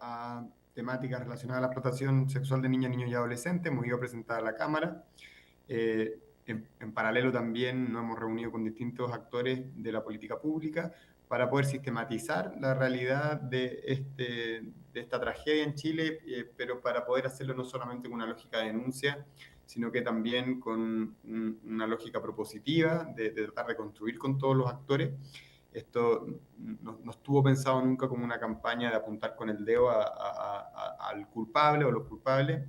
a temáticas relacionadas a la explotación sexual de niñas, niños y adolescentes. Hemos ido a presentar a la Cámara. En paralelo también nos hemos reunido con distintos actores de la política pública para poder sistematizar la realidad de esta tragedia en Chile, pero para poder hacerlo no solamente con una lógica de denuncia, sino que también con una lógica propositiva de tratar de construir con todos los actores. Esto no estuvo pensado nunca como una campaña de apuntar con el dedo al culpable o los culpables,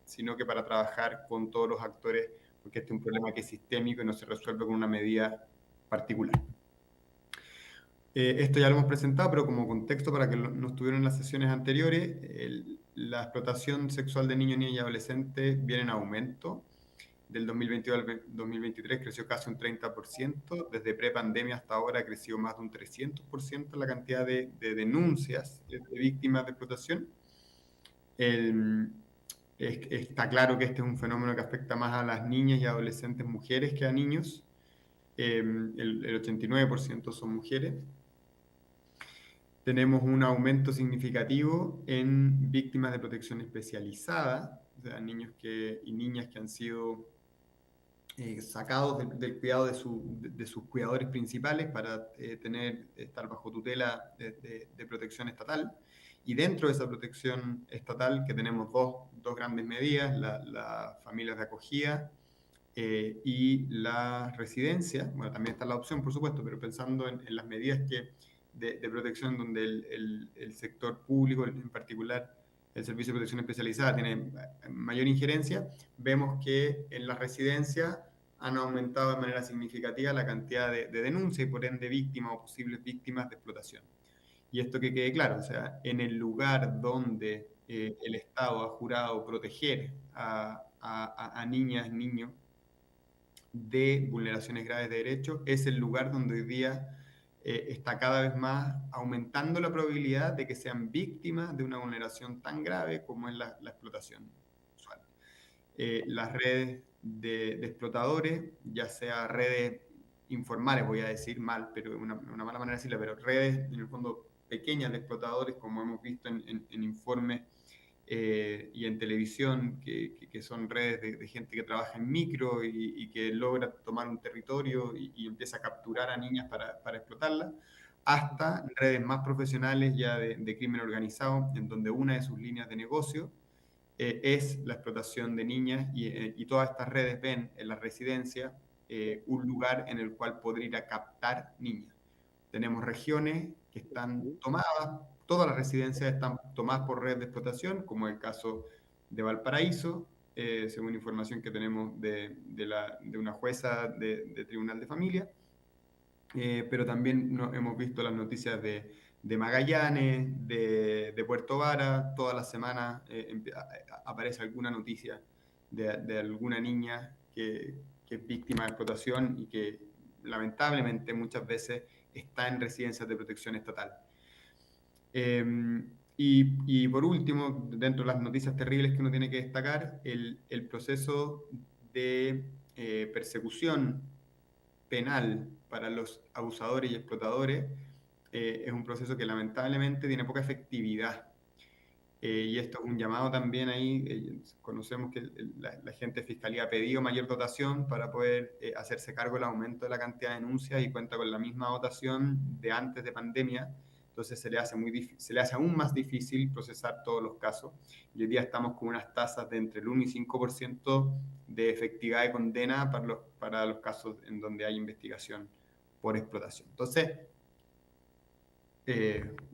sino que para trabajar con todos los actores, porque este es un problema que es sistémico y no se resuelve con una medida particular. Esto ya lo hemos presentado, pero como contexto para que no estuvieron en las sesiones anteriores, la explotación sexual de niños, niñas y adolescentes viene en aumento. Del 2022 al 2023 creció casi un 30%, desde prepandemia hasta ahora ha crecido más de un 300% la cantidad de denuncias de víctimas de explotación. está claro que este es un fenómeno que afecta más a las niñas y adolescentes mujeres que a niños. El 89% son mujeres. Tenemos un aumento significativo en víctimas de protección especializada, o sea, niños y niñas que han sido sacados del cuidado de sus cuidadores principales para estar bajo tutela de protección estatal. Y dentro de esa protección estatal, que tenemos dos grandes medidas, las familias de acogida y la residencia. Bueno, también está la opción, por supuesto, pero pensando en las medidas de protección donde el sector público, en particular el Servicio de Protección Especializada, tiene mayor injerencia, vemos que en las residencias han aumentado de manera significativa la cantidad de denuncias y por ende víctimas o posibles víctimas de explotación. Y esto que quede claro, o sea, en el lugar donde el Estado ha jurado proteger a niñas, niños de vulneraciones graves de derechos, es el lugar donde hoy día está cada vez más aumentando la probabilidad de que sean víctimas de una vulneración tan grave como es la explotación sexual. Las redes de explotadores, ya sea redes informales, voy a decir mal, pero una mala manera de decirlo, pero redes en el fondo pequeñas de explotadores, como hemos visto en informes y en televisión, que son redes de gente que trabaja en micro y que logra tomar un territorio y empieza a capturar a niñas para explotarlas, hasta redes más profesionales ya de crimen organizado, en donde una de sus líneas de negocio es la explotación de niñas y todas estas redes ven en la residencia un lugar en el cual poder ir a captar niñas. Tenemos regiones que están tomadas, todas las residencias están tomadas por redes de explotación, como el caso de Valparaíso, según información que tenemos de una jueza de Tribunal de Familia, pero también hemos visto las noticias de Magallanes, de Puerto Vara. Todas las semanas aparece alguna noticia de alguna niña que es víctima de explotación y que lamentablemente muchas veces está en residencias de protección estatal. Y por último, dentro de las noticias terribles que uno tiene que destacar, el proceso de persecución penal para los abusadores y explotadores es un proceso que lamentablemente tiene poca efectividad. Y esto es un llamado también ahí. Conocemos que la gente de Fiscalía ha pedido mayor dotación para poder hacerse cargo del aumento de la cantidad de denuncias y cuenta con la misma dotación de antes de pandemia. Entonces se le hace aún más difícil procesar todos los casos. Y hoy día estamos con unas tasas de entre el 1 y 5% de efectividad de condena para los casos en donde hay investigación por explotación. Entonces,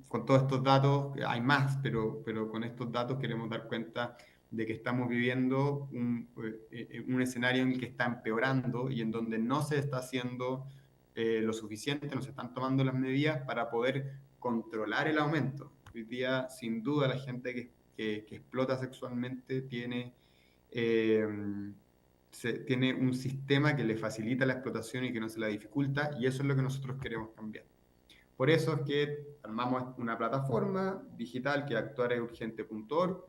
con todos estos datos, hay más, pero con estos datos queremos dar cuenta de que estamos viviendo un escenario en el que está empeorando y en donde no se está haciendo lo suficiente, no se están tomando las medidas para poder controlar el aumento. Hoy día, sin duda, la gente que explota sexualmente tiene un sistema que le facilita la explotación y que no se la dificulta, y eso es lo que nosotros queremos cambiar. Por eso es que armamos una plataforma digital que es actuaresurgente.org.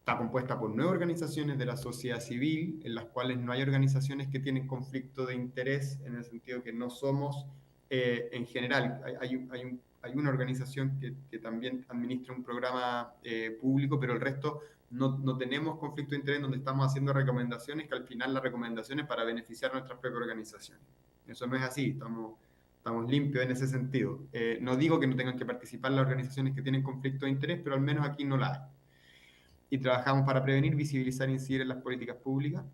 Está compuesta por 9 organizaciones de la sociedad civil, en las cuales no hay organizaciones que tienen conflicto de interés, en el sentido que no somos, en general, hay una organización que también administra un programa público, pero el resto no tenemos conflicto de interés, donde estamos haciendo recomendaciones, que al final las recomendaciones para beneficiar a nuestras propias organizaciones. Eso no es así, estamos limpios en ese sentido. No digo que no tengan que participar las organizaciones que tienen conflicto de interés, pero al menos aquí no la hay. Y trabajamos para prevenir, visibilizar e incidir en las políticas públicas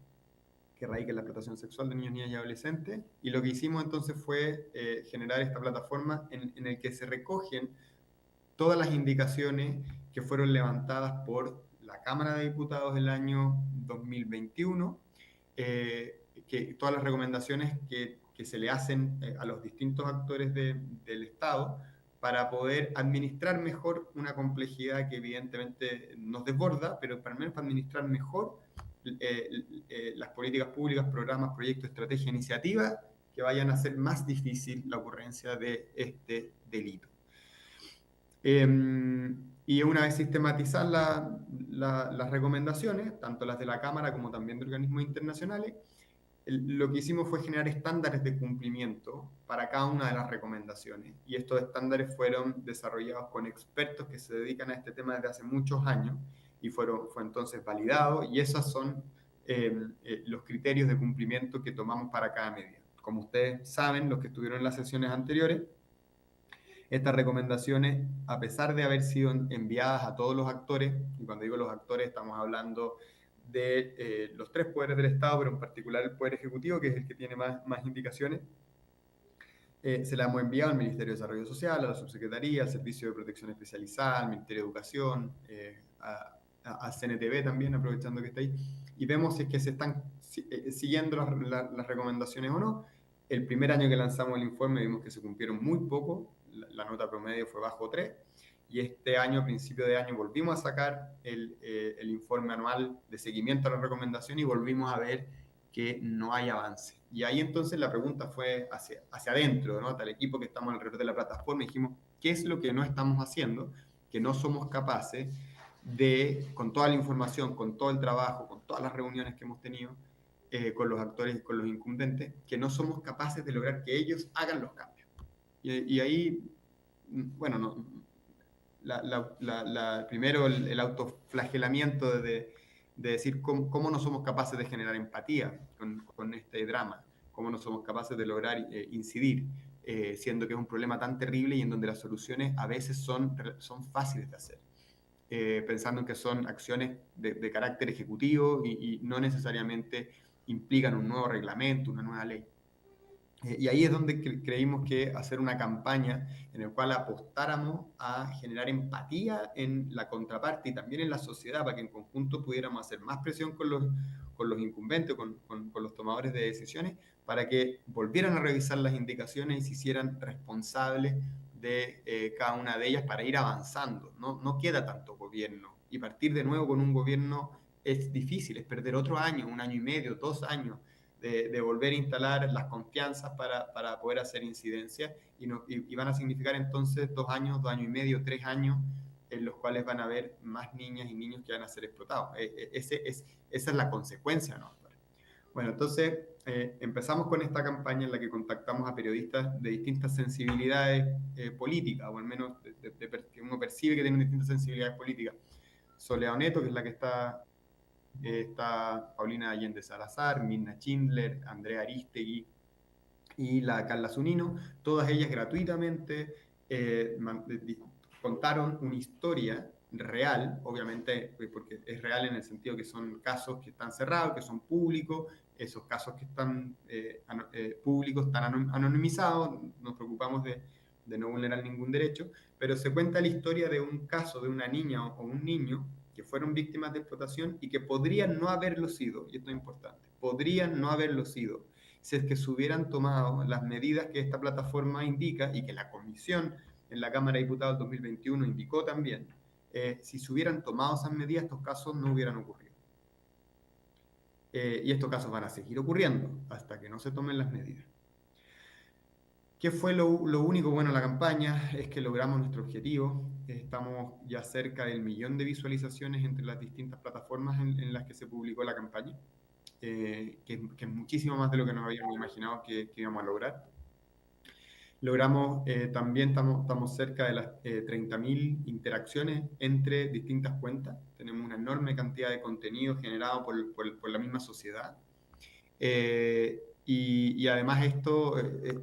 que radiquen la explotación sexual de niños, niñas y adolescentes. Y lo que hicimos entonces fue generar esta plataforma en el que se recogen todas las indicaciones que fueron levantadas por la Cámara de Diputados del año 2021, que todas las recomendaciones que se le hacen a los distintos actores del Estado para poder administrar mejor una complejidad que evidentemente nos desborda, pero al menos para administrar mejor las políticas públicas, programas, proyectos, estrategias, iniciativas que vayan a hacer más difícil la ocurrencia de este delito. Y una vez sistematizadas las recomendaciones, tanto las de la Cámara como también de organismos internacionales, lo que hicimos fue generar estándares de cumplimiento para cada una de las recomendaciones. Y estos estándares fueron desarrollados con expertos que se dedican a este tema desde hace muchos años y fue entonces validado, y esos son los criterios de cumplimiento que tomamos para cada medida. Como ustedes saben, los que estuvieron en las sesiones anteriores, estas recomendaciones, a pesar de haber sido enviadas a todos los actores, y cuando digo los actores estamos hablando de los tres poderes del Estado, pero en particular el Poder Ejecutivo, que es el que tiene más indicaciones, se la hemos enviado al Ministerio de Desarrollo Social, a la Subsecretaría, al Servicio de Protección Especializada, al Ministerio de Educación, a CNTV también, aprovechando que está ahí, y vemos si es que se están siguiendo las recomendaciones o no. El primer año que lanzamos el informe vimos que se cumplieron muy poco, la nota promedio fue bajo 3, y este año, a principio de año, volvimos a sacar el informe anual de seguimiento a la recomendación y volvimos a ver que no hay avance. Y ahí entonces la pregunta fue hacia adentro, ¿no? Hasta el equipo que estamos alrededor de la plataforma, y dijimos, ¿qué es lo que no estamos haciendo? Que no somos capaces de, con toda la información, con todo el trabajo, con todas las reuniones que hemos tenido con los actores y con los incumbentes, que no somos capaces de lograr que ellos hagan los cambios. Y ahí, bueno, primero el autoflagelamiento de decir cómo no somos capaces de generar empatía con este drama, cómo no somos capaces de lograr incidir, siendo que es un problema tan terrible y en donde las soluciones a veces son fáciles de hacer. Pensando en que son acciones de carácter ejecutivo y no necesariamente implican un nuevo reglamento, una nueva ley. Y ahí es donde creímos que hacer una campaña en la cual apostáramos a generar empatía en la contraparte y también en la sociedad, para que en conjunto pudiéramos hacer más presión con los incumbentes, con los tomadores de decisiones, para que volvieran a revisar las indicaciones y se hicieran responsables de cada una de ellas para ir avanzando. No queda tanto gobierno, y partir de nuevo con un gobierno es difícil, es perder otro año, 1 año y medio, 2 años, de volver a instalar las confianzas para poder hacer incidencia, y van a significar entonces 2 años, 2 años y medio, 3 años, en los cuales van a haber más niñas y niños que van a ser explotados. Esa es la consecuencia, ¿no? Bueno, entonces empezamos con esta campaña en la que contactamos a periodistas de distintas sensibilidades políticas, o al menos que uno percibe que tienen distintas sensibilidades políticas. Soledad Oneto, que es la que está Paulina Allende Salazar, Mirna Schindler, Andrea Aristegui y la Carla Zunino, todas ellas gratuitamente contaron una historia real, obviamente, porque es real en el sentido que son casos que están cerrados, que son públicos. Esos casos que están públicos están anonimizados, nos preocupamos de no vulnerar ningún derecho, pero se cuenta la historia de un caso de una niña o un niño que fueron víctimas de explotación y que podrían no haberlo sido, y esto es importante, podrían no haberlo sido, si es que se hubieran tomado las medidas que esta plataforma indica y que la Comisión en la Cámara de Diputados 2021 indicó también. Si se hubieran tomado esas medidas, estos casos no hubieran ocurrido. Y estos casos van a seguir ocurriendo hasta que no se tomen las medidas. ¿Qué fue lo único bueno de la campaña? Es que logramos nuestro objetivo. Estamos ya cerca del 1.000.000 de visualizaciones entre las distintas plataformas en las que se publicó la campaña, que es muchísimo más de lo que nos habíamos imaginado que íbamos a lograr. Logramos, también estamos cerca de las 30.000 interacciones entre distintas cuentas. Tenemos una enorme cantidad de contenido generado por la misma sociedad. Y además esto,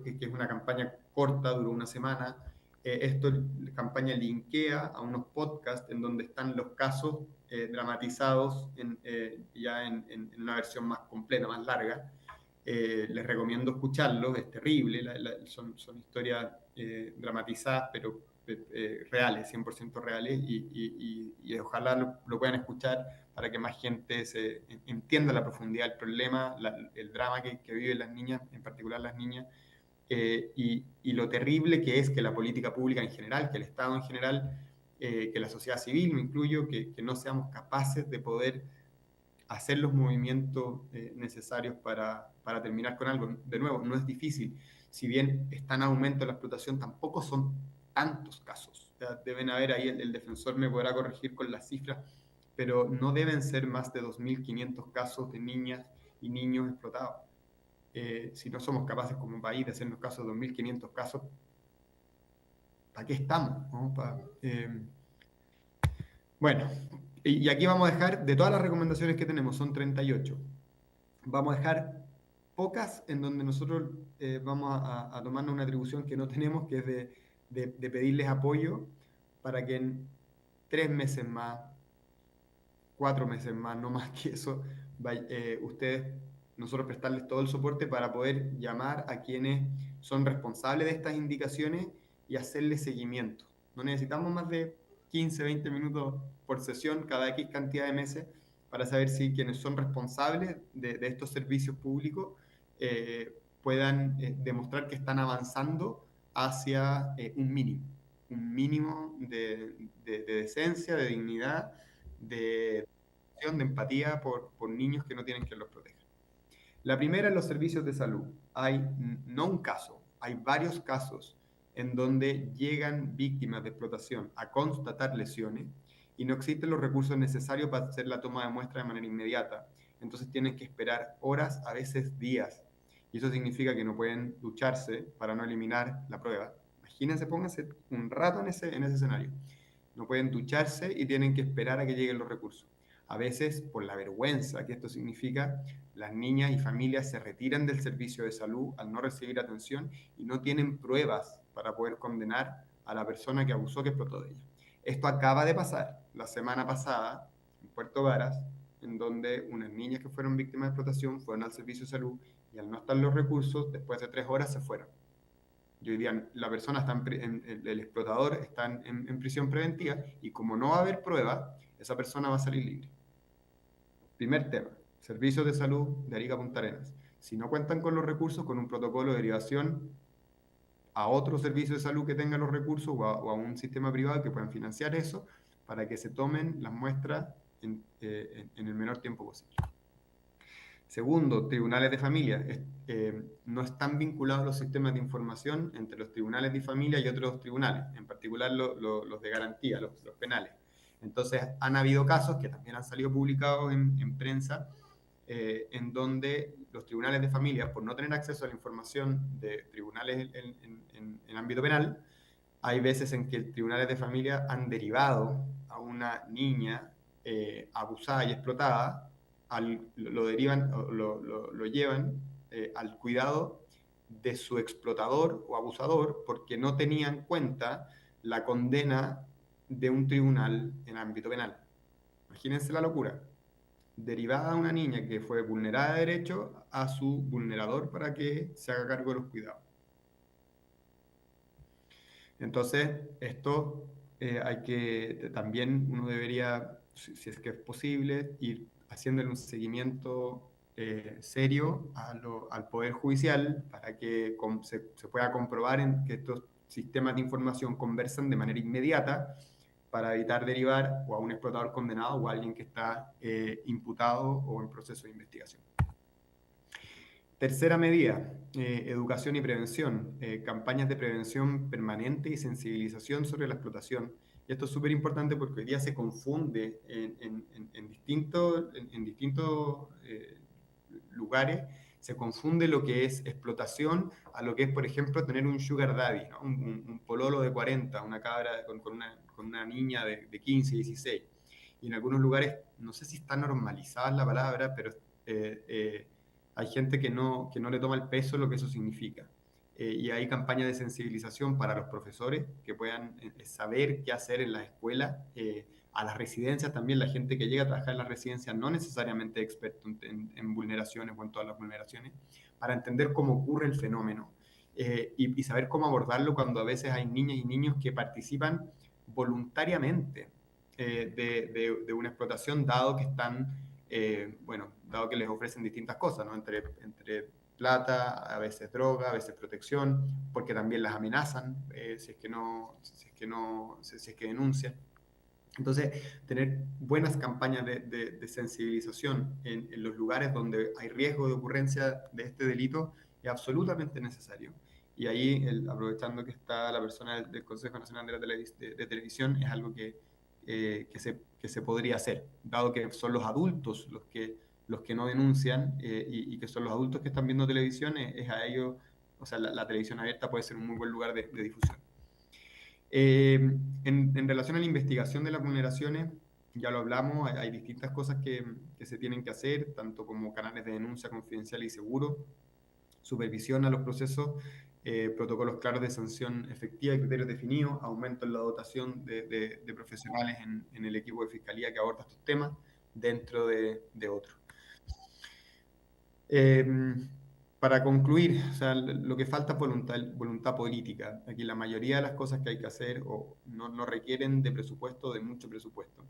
que es una campaña corta, duró 1 semana, la campaña linkea a unos podcasts en donde están los casos dramatizados ya en una versión más completa, más larga. Les recomiendo escucharlos, es terrible, son historias dramatizadas, pero reales, 100% reales, y ojalá lo puedan escuchar para que más gente entienda la profundidad del problema, el drama que viven las niñas, en particular las niñas, y lo terrible que es que la política pública en general, que el Estado en general, que la sociedad civil, me incluyo, que no seamos capaces de poder hacer los movimientos necesarios para terminar con algo. De nuevo, no es difícil. Si bien está en aumento la explotación, tampoco son tantos casos. deben haber ahí, el defensor me podrá corregir con las cifras, pero no deben ser más de 2.500 casos de niñas y niños explotados. Si no somos capaces como país de hacernos casos de 2.500 casos, ¿para qué estamos? ¿No? Bueno, y aquí vamos a dejar, de todas las recomendaciones que tenemos, son 38, vamos a dejar pocas en donde nosotros vamos a tomarnos una atribución que no tenemos, que es de pedirles apoyo para que en 3 meses más, 4 meses más, no más que eso, nosotros prestarles todo el soporte para poder llamar a quienes son responsables de estas indicaciones y hacerles seguimiento. No necesitamos más de 15, 20 minutos por sesión cada X cantidad de meses para saber si quienes son responsables de estos servicios públicos puedan demostrar que están avanzando hacia un mínimo de decencia, de dignidad, de empatía por niños que no tienen quien los proteja. La primera es los servicios de salud. Hay no un caso, hay varios casos en donde llegan víctimas de explotación a constatar lesiones y no existen los recursos necesarios para hacer la toma de muestra de manera inmediata. Entonces tienen que esperar horas, a veces días. Y eso significa que no pueden ducharse para no eliminar la prueba. Imagínense, pónganse un rato en ese escenario. No pueden ducharse y tienen que esperar a que lleguen los recursos. A veces, por la vergüenza que esto significa, las niñas y familias se retiran del servicio de salud al no recibir atención y no tienen pruebas para poder condenar a la persona que abusó, que explotó de ella. Esto acaba de pasar la semana pasada en Puerto Varas, en donde unas niñas que fueron víctimas de explotación fueron al servicio de salud y al no estar los recursos, después de 3 horas se fueron. Y hoy día la persona está el explotador está en prisión preventiva y como no va a haber prueba, esa persona va a salir libre. Primer tema, servicios de salud de Arica Punta Arenas. Si no cuentan con los recursos, con un protocolo de derivación a otro servicio de salud que tenga los recursos o a un sistema privado que puedan financiar eso para que se tomen las muestras en el menor tiempo posible. Segundo, tribunales de familia. No están vinculados los sistemas de información entre los tribunales de familia y otros tribunales, en particular los de garantía, los penales. Entonces, han habido casos que también han salido publicados en prensa, en donde los tribunales de familia, por no tener acceso a la información de tribunales en ámbito penal, hay veces en que tribunales de familia han derivado a una niña abusada y explotada, lo llevan al cuidado de su explotador o abusador porque no tenía en cuenta la condena de un tribunal en ámbito penal. Imagínense la locura. Derivada a una niña que fue vulnerada de derecho a su vulnerador para que se haga cargo de los cuidados. Entonces, esto hay que, también uno debería, si es que es posible, ir haciéndole un seguimiento serio al Poder Judicial para que se pueda comprobar que estos sistemas de información conversan de manera inmediata para evitar derivar o a un explotador condenado o a alguien que está imputado o en proceso de investigación. Tercera medida, educación y prevención, campañas de prevención permanente y sensibilización sobre la explotación. Y esto es súper importante porque hoy día se confunde en distintos lugares, se confunde lo que es explotación a lo que es, por ejemplo, tener un sugar daddy, ¿no? un pololo de 40, una cabra con una niña de 15, 16. Y en algunos lugares, no sé si está normalizada la palabra, pero hay gente que no le toma el peso lo que eso significa. Y hay campañas de sensibilización para los profesores que puedan saber qué hacer en las escuelas, a las residencias también, la gente que llega a trabajar en las residencias no necesariamente experto en vulneraciones o en todas las vulneraciones, para entender cómo ocurre el fenómeno y saber cómo abordarlo cuando a veces hay niñas y niños que participan voluntariamente de una explotación, dado que están, dado que les ofrecen distintas cosas, ¿no? Entre plata, a veces droga, a veces protección, porque también las amenazan si es que denuncian. Entonces, tener buenas campañas de sensibilización en los lugares donde hay riesgo de ocurrencia de este delito es absolutamente necesario. Y ahí, aprovechando que está la persona del Consejo Nacional de, de Televisión, es algo que se podría hacer, dado que son los adultos los que no denuncian y que son los adultos que están viendo televisión, es a ellos, o sea, la televisión abierta puede ser un muy buen lugar de difusión. En relación a la investigación de las vulneraciones, ya lo hablamos, hay distintas cosas que se tienen que hacer, tanto como canales de denuncia confidencial y seguro, supervisión a los procesos, protocolos claros de sanción efectiva y criterios definidos, aumento en la dotación de profesionales en el equipo de fiscalía que aborda estos temas, dentro de otros. Para concluir, o sea, lo que falta es voluntad política. Aquí la mayoría de las cosas que hay que hacer no requieren de presupuesto, de mucho presupuesto.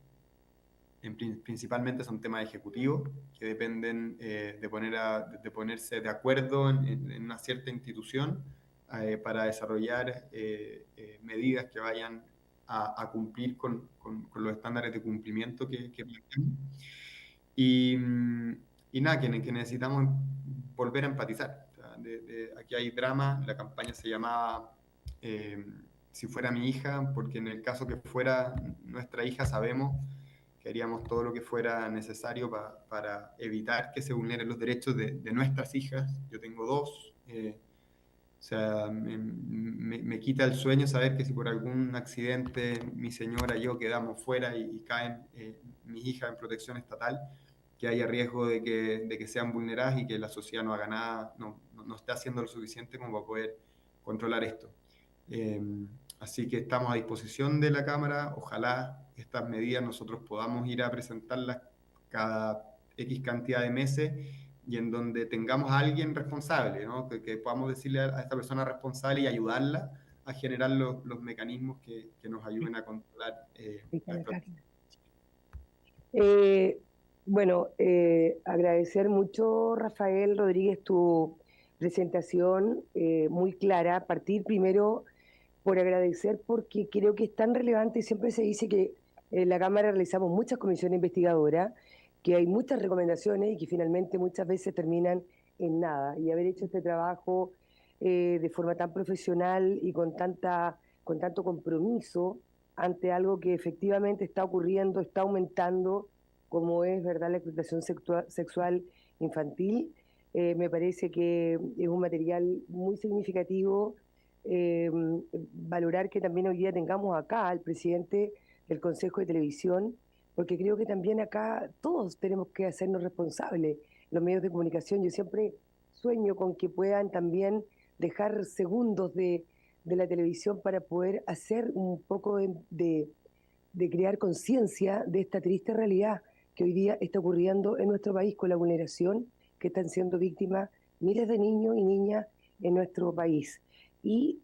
Principalmente son temas ejecutivos que dependen de ponerse de acuerdo en una cierta institución para desarrollar medidas que vayan a cumplir con los estándares de cumplimiento que planteamos. Y nada, que necesitamos volver a empatizar. O sea, aquí hay drama, la campaña se llamaba Si fuera mi hija, porque en el caso que fuera nuestra hija sabemos que haríamos todo lo que fuera necesario para evitar que se vulneren los derechos de nuestras hijas. Yo tengo dos. O sea, me quita el sueño saber que si por algún accidente mi señora y yo quedamos fuera y caen mis hijas en protección estatal, que haya riesgo de que sean vulneradas y que la sociedad no haga nada, no esté haciendo lo suficiente como para poder controlar esto. Así que estamos a disposición de la Cámara. Ojalá estas medidas nosotros podamos ir a presentarlas cada X cantidad de meses y en donde tengamos a alguien responsable, ¿no? Que podamos decirle a esta persona responsable y ayudarla a generar los mecanismos que nos ayuden a controlar Bueno, agradecer mucho, Rafael Rodríguez, tu presentación muy clara. Partir primero por agradecer porque creo que es tan relevante y siempre se dice que en la Cámara realizamos muchas comisiones investigadoras, que hay muchas recomendaciones y que finalmente muchas veces terminan en nada. Y haber hecho este trabajo de forma tan profesional y con tanto compromiso ante algo que efectivamente está ocurriendo, está aumentando, como es verdad la explotación sexual infantil, me parece que es un material muy significativo. Valorar que también hoy día tengamos acá al presidente del Consejo de Televisión, porque creo que también acá todos tenemos que hacernos responsables, los medios de comunicación. Yo siempre sueño con que puedan también dejar segundos de la televisión para poder hacer un poco de crear conciencia de esta triste realidad que hoy día está ocurriendo en nuestro país con la vulneración que están siendo víctimas miles de niños y niñas en nuestro país. Y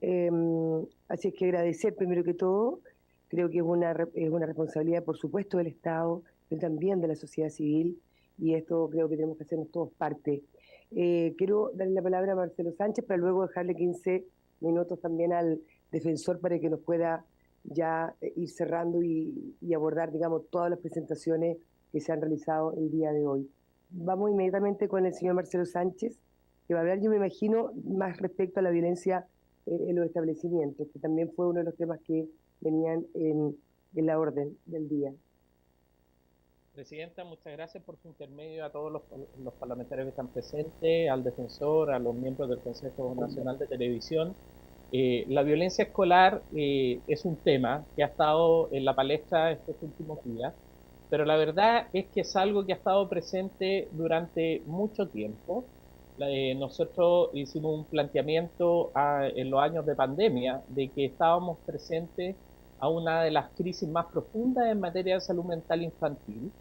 así es que agradecer primero que todo, creo que es una responsabilidad por supuesto del Estado, pero también de la sociedad civil, y esto creo que tenemos que hacernos todos parte. Quiero darle la palabra a Marcelo Sánchez para luego dejarle 15 minutos también al defensor para que nos pueda ya ir cerrando y abordar, digamos, todas las presentaciones que se han realizado el día de hoy. Vamos inmediatamente con el señor Marcelo Sánchez, que va a hablar, yo me imagino, más respecto a la violencia en los establecimientos, que también fue uno de los temas que venían en la orden del día. Presidenta, muchas gracias por su intermedio a todos los parlamentarios que están presentes, al defensor, a los miembros del Consejo Nacional de Televisión. La violencia escolar es un tema que ha estado en la palestra estos últimos días, pero la verdad es que es algo que ha estado presente durante mucho tiempo. Nosotros hicimos un planteamiento en los años de pandemia de que estábamos presentes a una de las crisis más profundas en materia de salud mental infantil,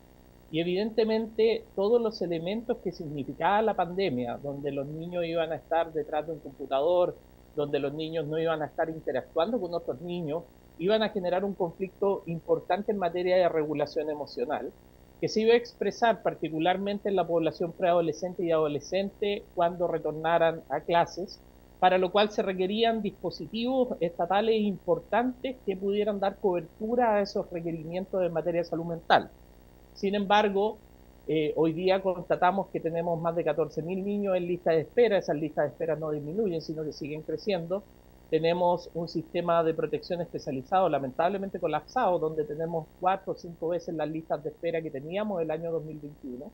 y evidentemente todos los elementos que significaba la pandemia, donde los niños iban a estar detrás de un computador, donde los niños no iban a estar interactuando con otros niños, iban a generar un conflicto importante en materia de regulación emocional, que se iba a expresar particularmente en la población preadolescente y adolescente cuando retornaran a clases, para lo cual se requerían dispositivos estatales importantes que pudieran dar cobertura a esos requerimientos en materia de salud mental. Sin embargo, Hoy día constatamos que tenemos más de 14.000 niños en lista de espera. Esas listas de espera no disminuyen, sino que siguen creciendo. Tenemos un sistema de protección especializado lamentablemente colapsado, donde tenemos 4 o 5 veces las listas de espera que teníamos el año 2021.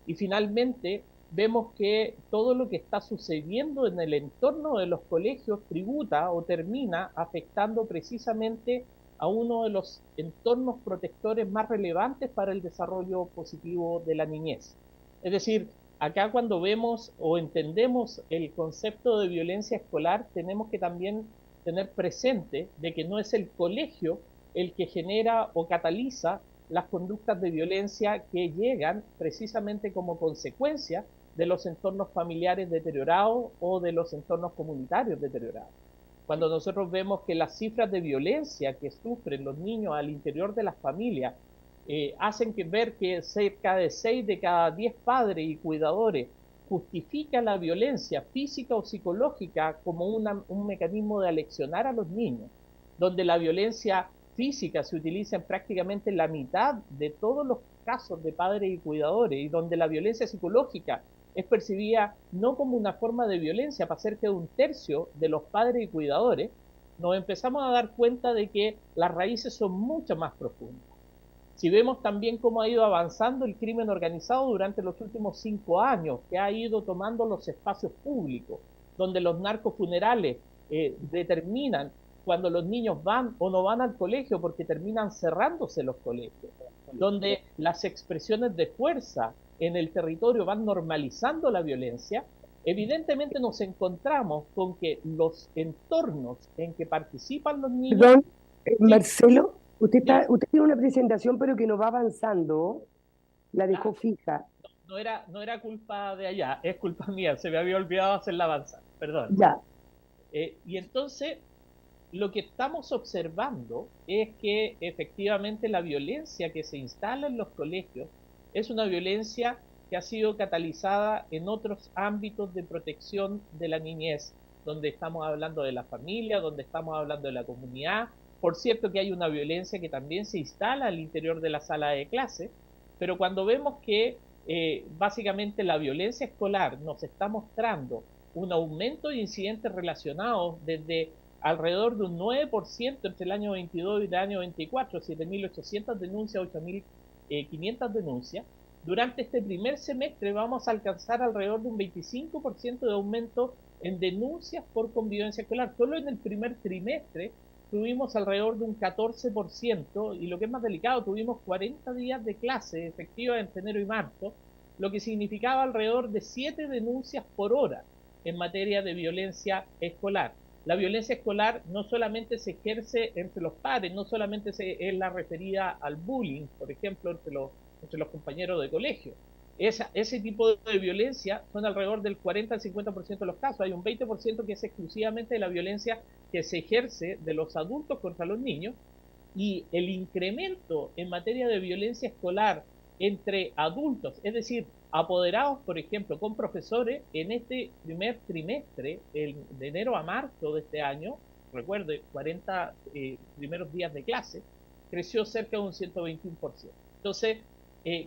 Y finalmente vemos que todo lo que está sucediendo en el entorno de los colegios tributa o termina afectando precisamente a uno de los entornos protectores más relevantes para el desarrollo positivo de la niñez. Es decir, acá cuando vemos o entendemos el concepto de violencia escolar, tenemos que también tener presente de que no es el colegio el que genera o cataliza las conductas de violencia que llegan precisamente como consecuencia de los entornos familiares deteriorados o de los entornos comunitarios deteriorados. Cuando nosotros vemos que las cifras de violencia que sufren los niños al interior de las familias hacen ver que cerca de 6 de cada 10 padres y cuidadores justifica la violencia física o psicológica como un mecanismo de aleccionar a los niños, donde la violencia física se utiliza en prácticamente la mitad de todos los casos de padres y cuidadores, y donde la violencia psicológica es percibida no como una forma de violencia para cerca de 1/3 de los padres y cuidadores, nos empezamos a dar cuenta de que las raíces son mucho más profundas. Si vemos también cómo ha ido avanzando el crimen organizado durante los últimos 5 años, que ha ido tomando los espacios públicos, donde los narcofunerales determinan cuando los niños van o no van al colegio porque terminan cerrándose los colegios, donde las expresiones de fuerza en el territorio van normalizando la violencia, evidentemente nos encontramos con que los entornos en que participan los niños... Perdón, Sí, Marcelo, usted sí. tiene una presentación pero que no va avanzando, la dejó fija. No era culpa de allá, es culpa mía, se me había olvidado hacerla avanzar, perdón. Ya, Y entonces, lo que estamos observando es que efectivamente la violencia que se instala en los colegios es una violencia que ha sido catalizada en otros ámbitos de protección de la niñez, donde estamos hablando de la familia, donde estamos hablando de la comunidad. Por cierto que hay una violencia que también se instala al interior de la sala de clase, pero cuando vemos que básicamente la violencia escolar nos está mostrando un aumento de incidentes relacionados desde alrededor de un 9% entre el año 22 y el año 24, 7.800 denuncias, 8.500 denuncias. Durante este primer semestre vamos a alcanzar alrededor de un 25% de aumento en denuncias por convivencia escolar. Solo en el primer trimestre tuvimos alrededor de un 14%, y lo que es más delicado, tuvimos 40 días de clase efectiva entre enero y marzo, lo que significaba alrededor de 7 denuncias por hora en materia de violencia escolar. La violencia escolar no solamente se ejerce entre los pares, no solamente es la referida al bullying, por ejemplo, entre los compañeros de colegio. Ese tipo de violencia son alrededor del 40 al 50% de los casos. Hay un 20% que es exclusivamente de la violencia que se ejerce de los adultos contra los niños, y el incremento en materia de violencia escolar entre adultos, es decir, apoderados, por ejemplo, con profesores, en este primer trimestre, de enero a marzo de este año, recuerde, 40 primeros días de clase, creció cerca de un 121%. Entonces,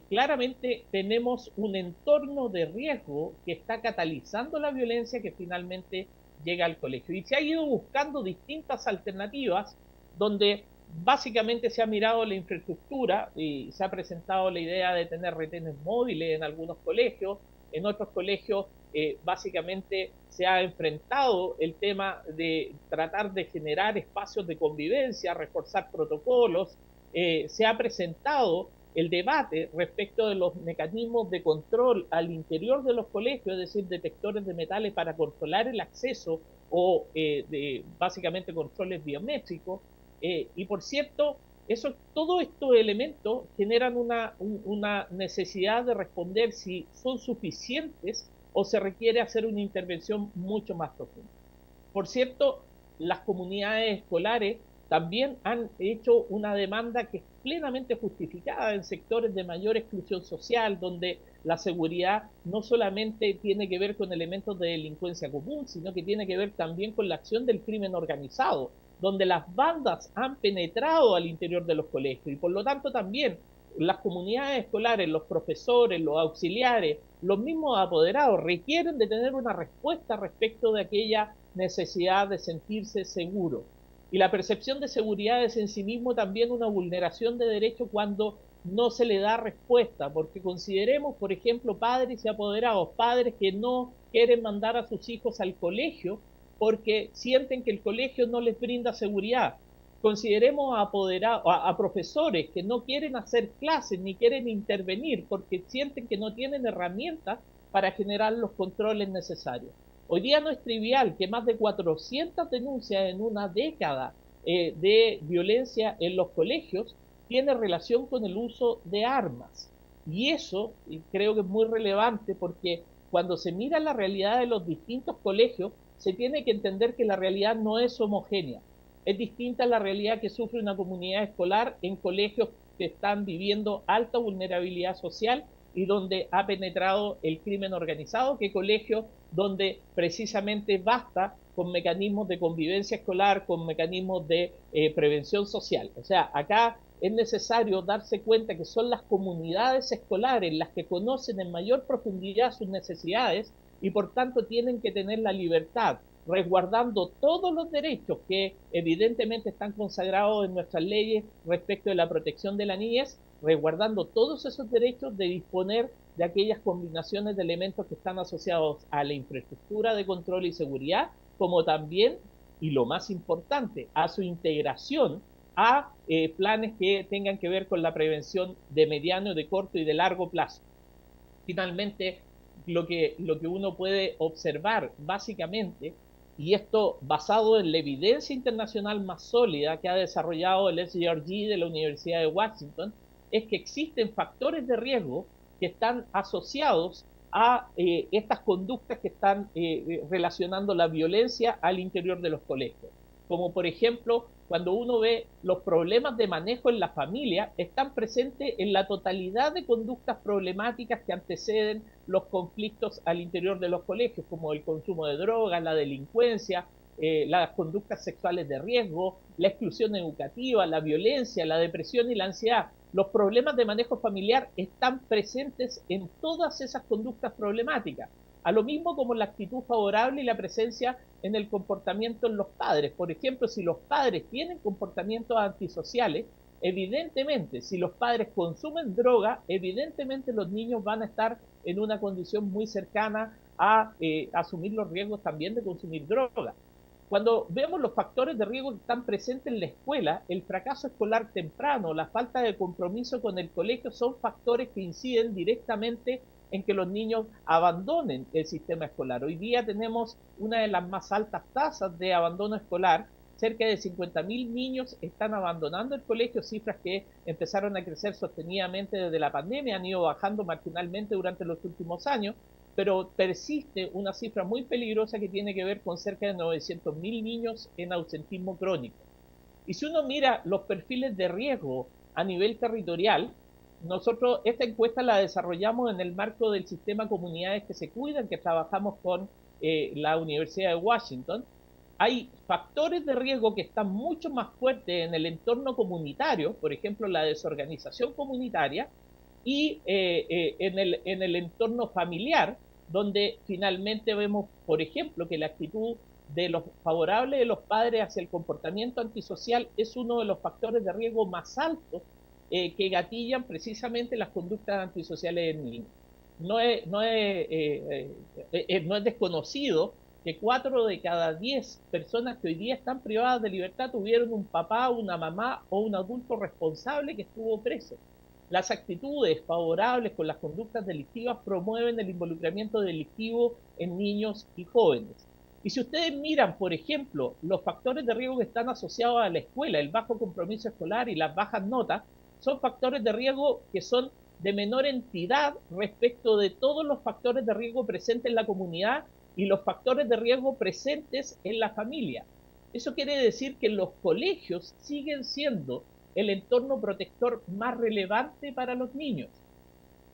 claramente tenemos un entorno de riesgo que está catalizando la violencia que finalmente llega al colegio. Y se ha ido buscando distintas alternativas donde básicamente se ha mirado la infraestructura y se ha presentado la idea de tener retenes móviles en algunos colegios. En otros colegios básicamente se ha enfrentado el tema de tratar de generar espacios de convivencia, reforzar protocolos. Se ha presentado el debate respecto de los mecanismos de control al interior de los colegios, es decir, detectores de metales para controlar el acceso o básicamente controles biométricos. Y por cierto, todos estos elementos generan una necesidad de responder si son suficientes o se requiere hacer una intervención mucho más profunda. Por cierto, las comunidades escolares también han hecho una demanda que es plenamente justificada en sectores de mayor exclusión social, donde la seguridad no solamente tiene que ver con elementos de delincuencia común, sino que tiene que ver también con la acción del crimen organizado, donde las bandas han penetrado al interior de los colegios, y por lo tanto también las comunidades escolares, los profesores, los auxiliares, los mismos apoderados requieren de tener una respuesta respecto de aquella necesidad de sentirse seguro. Y la percepción de seguridad es en sí mismo también una vulneración de derecho cuando no se le da respuesta, porque consideremos, por ejemplo, padres y apoderados, padres que no quieren mandar a sus hijos al colegio porque sienten que el colegio no les brinda seguridad. Consideremos a profesores que no quieren hacer clases ni quieren intervenir porque sienten que no tienen herramientas para generar los controles necesarios. Hoy día no es trivial que más de 400 denuncias en una década de violencia en los colegios tiene relación con el uso de armas. Y eso creo que es muy relevante porque cuando se mira la realidad de los distintos colegios, se tiene que entender que la realidad no es homogénea. Es distinta la realidad que sufre una comunidad escolar en colegios que están viviendo alta vulnerabilidad social y donde ha penetrado el crimen organizado, que colegios donde precisamente basta con mecanismos de convivencia escolar, con mecanismos de prevención social. O sea, acá es necesario darse cuenta que son las comunidades escolares las que conocen en mayor profundidad sus necesidades y por tanto tienen que tener la libertad, resguardando todos los derechos que evidentemente están consagrados en nuestras leyes respecto de la protección de la niñez, resguardando todos esos derechos de disponer de aquellas combinaciones de elementos que están asociados a la infraestructura de control y seguridad, como también, y lo más importante, a su integración a planes que tengan que ver con la prevención de mediano, de corto y de largo plazo. Finalmente, lo que uno puede observar básicamente, y esto basado en la evidencia internacional más sólida que ha desarrollado el SGRG de la Universidad de Washington, es que existen factores de riesgo que están asociados a estas conductas que están relacionando la violencia al interior de los colegios. Como por ejemplo, cuando uno ve los problemas de manejo en la familia, están presentes en la totalidad de conductas problemáticas que anteceden los conflictos al interior de los colegios, como el consumo de drogas, la delincuencia, las conductas sexuales de riesgo, la exclusión educativa, la violencia, la depresión y la ansiedad. Los problemas de manejo familiar están presentes en todas esas conductas problemáticas, a lo mismo como la actitud favorable y la presencia en el comportamiento en los padres. Por ejemplo, si los padres tienen comportamientos antisociales, evidentemente, si los padres consumen droga, evidentemente los niños van a estar en una condición muy cercana a asumir los riesgos también de consumir droga. Cuando vemos los factores de riesgo que están presentes en la escuela, el fracaso escolar temprano, la falta de compromiso con el colegio son factores que inciden directamente en que los niños abandonen el sistema escolar. Hoy día tenemos una de las más altas tasas de abandono escolar. Cerca de 50.000 niños están abandonando el colegio, cifras que empezaron a crecer sostenidamente desde la pandemia, han ido bajando marginalmente durante los últimos años, pero persiste una cifra muy peligrosa que tiene que ver con cerca de 900.000 niños en ausentismo crónico. Y si uno mira los perfiles de riesgo a nivel territorial, nosotros esta encuesta la desarrollamos en el marco del sistema Comunidades que se Cuidan, que trabajamos con la Universidad de Washington. Hay factores de riesgo que están mucho más fuertes en el entorno comunitario, por ejemplo, la desorganización comunitaria, y en el entorno familiar, donde finalmente vemos, por ejemplo, que la actitud de los favorables de los padres hacia el comportamiento antisocial es uno de los factores de riesgo más altos que gatillan precisamente las conductas antisociales en niños. No es desconocido que 4 de cada 10 personas que hoy día están privadas de libertad tuvieron un papá, una mamá o un adulto responsable que estuvo preso. Las actitudes favorables con las conductas delictivas promueven el involucramiento delictivo en niños y jóvenes. Y si ustedes miran, por ejemplo, los factores de riesgo que están asociados a la escuela, el bajo compromiso escolar y las bajas notas, son factores de riesgo que son de menor entidad respecto de todos los factores de riesgo presentes en la comunidad y los factores de riesgo presentes en la familia. Eso quiere decir que los colegios siguen siendo el entorno protector más relevante para los niños.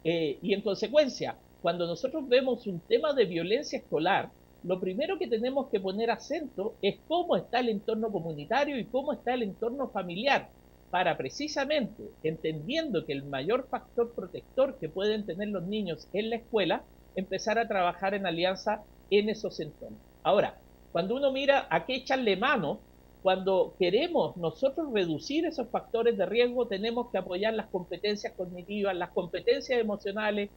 Y en consecuencia, cuando nosotros vemos un tema de violencia escolar, lo primero que tenemos que poner acento es cómo está el entorno comunitario y cómo está el entorno familiar. para precisamente, entendiendo que el mayor factor protector que pueden tener los niños en la escuela, empezar a trabajar en alianza en esos entornos. Ahora, cuando uno mira a qué echarle mano, cuando queremos nosotros reducir esos factores de riesgo, tenemos que apoyar las competencias cognitivas, las competencias emocionales,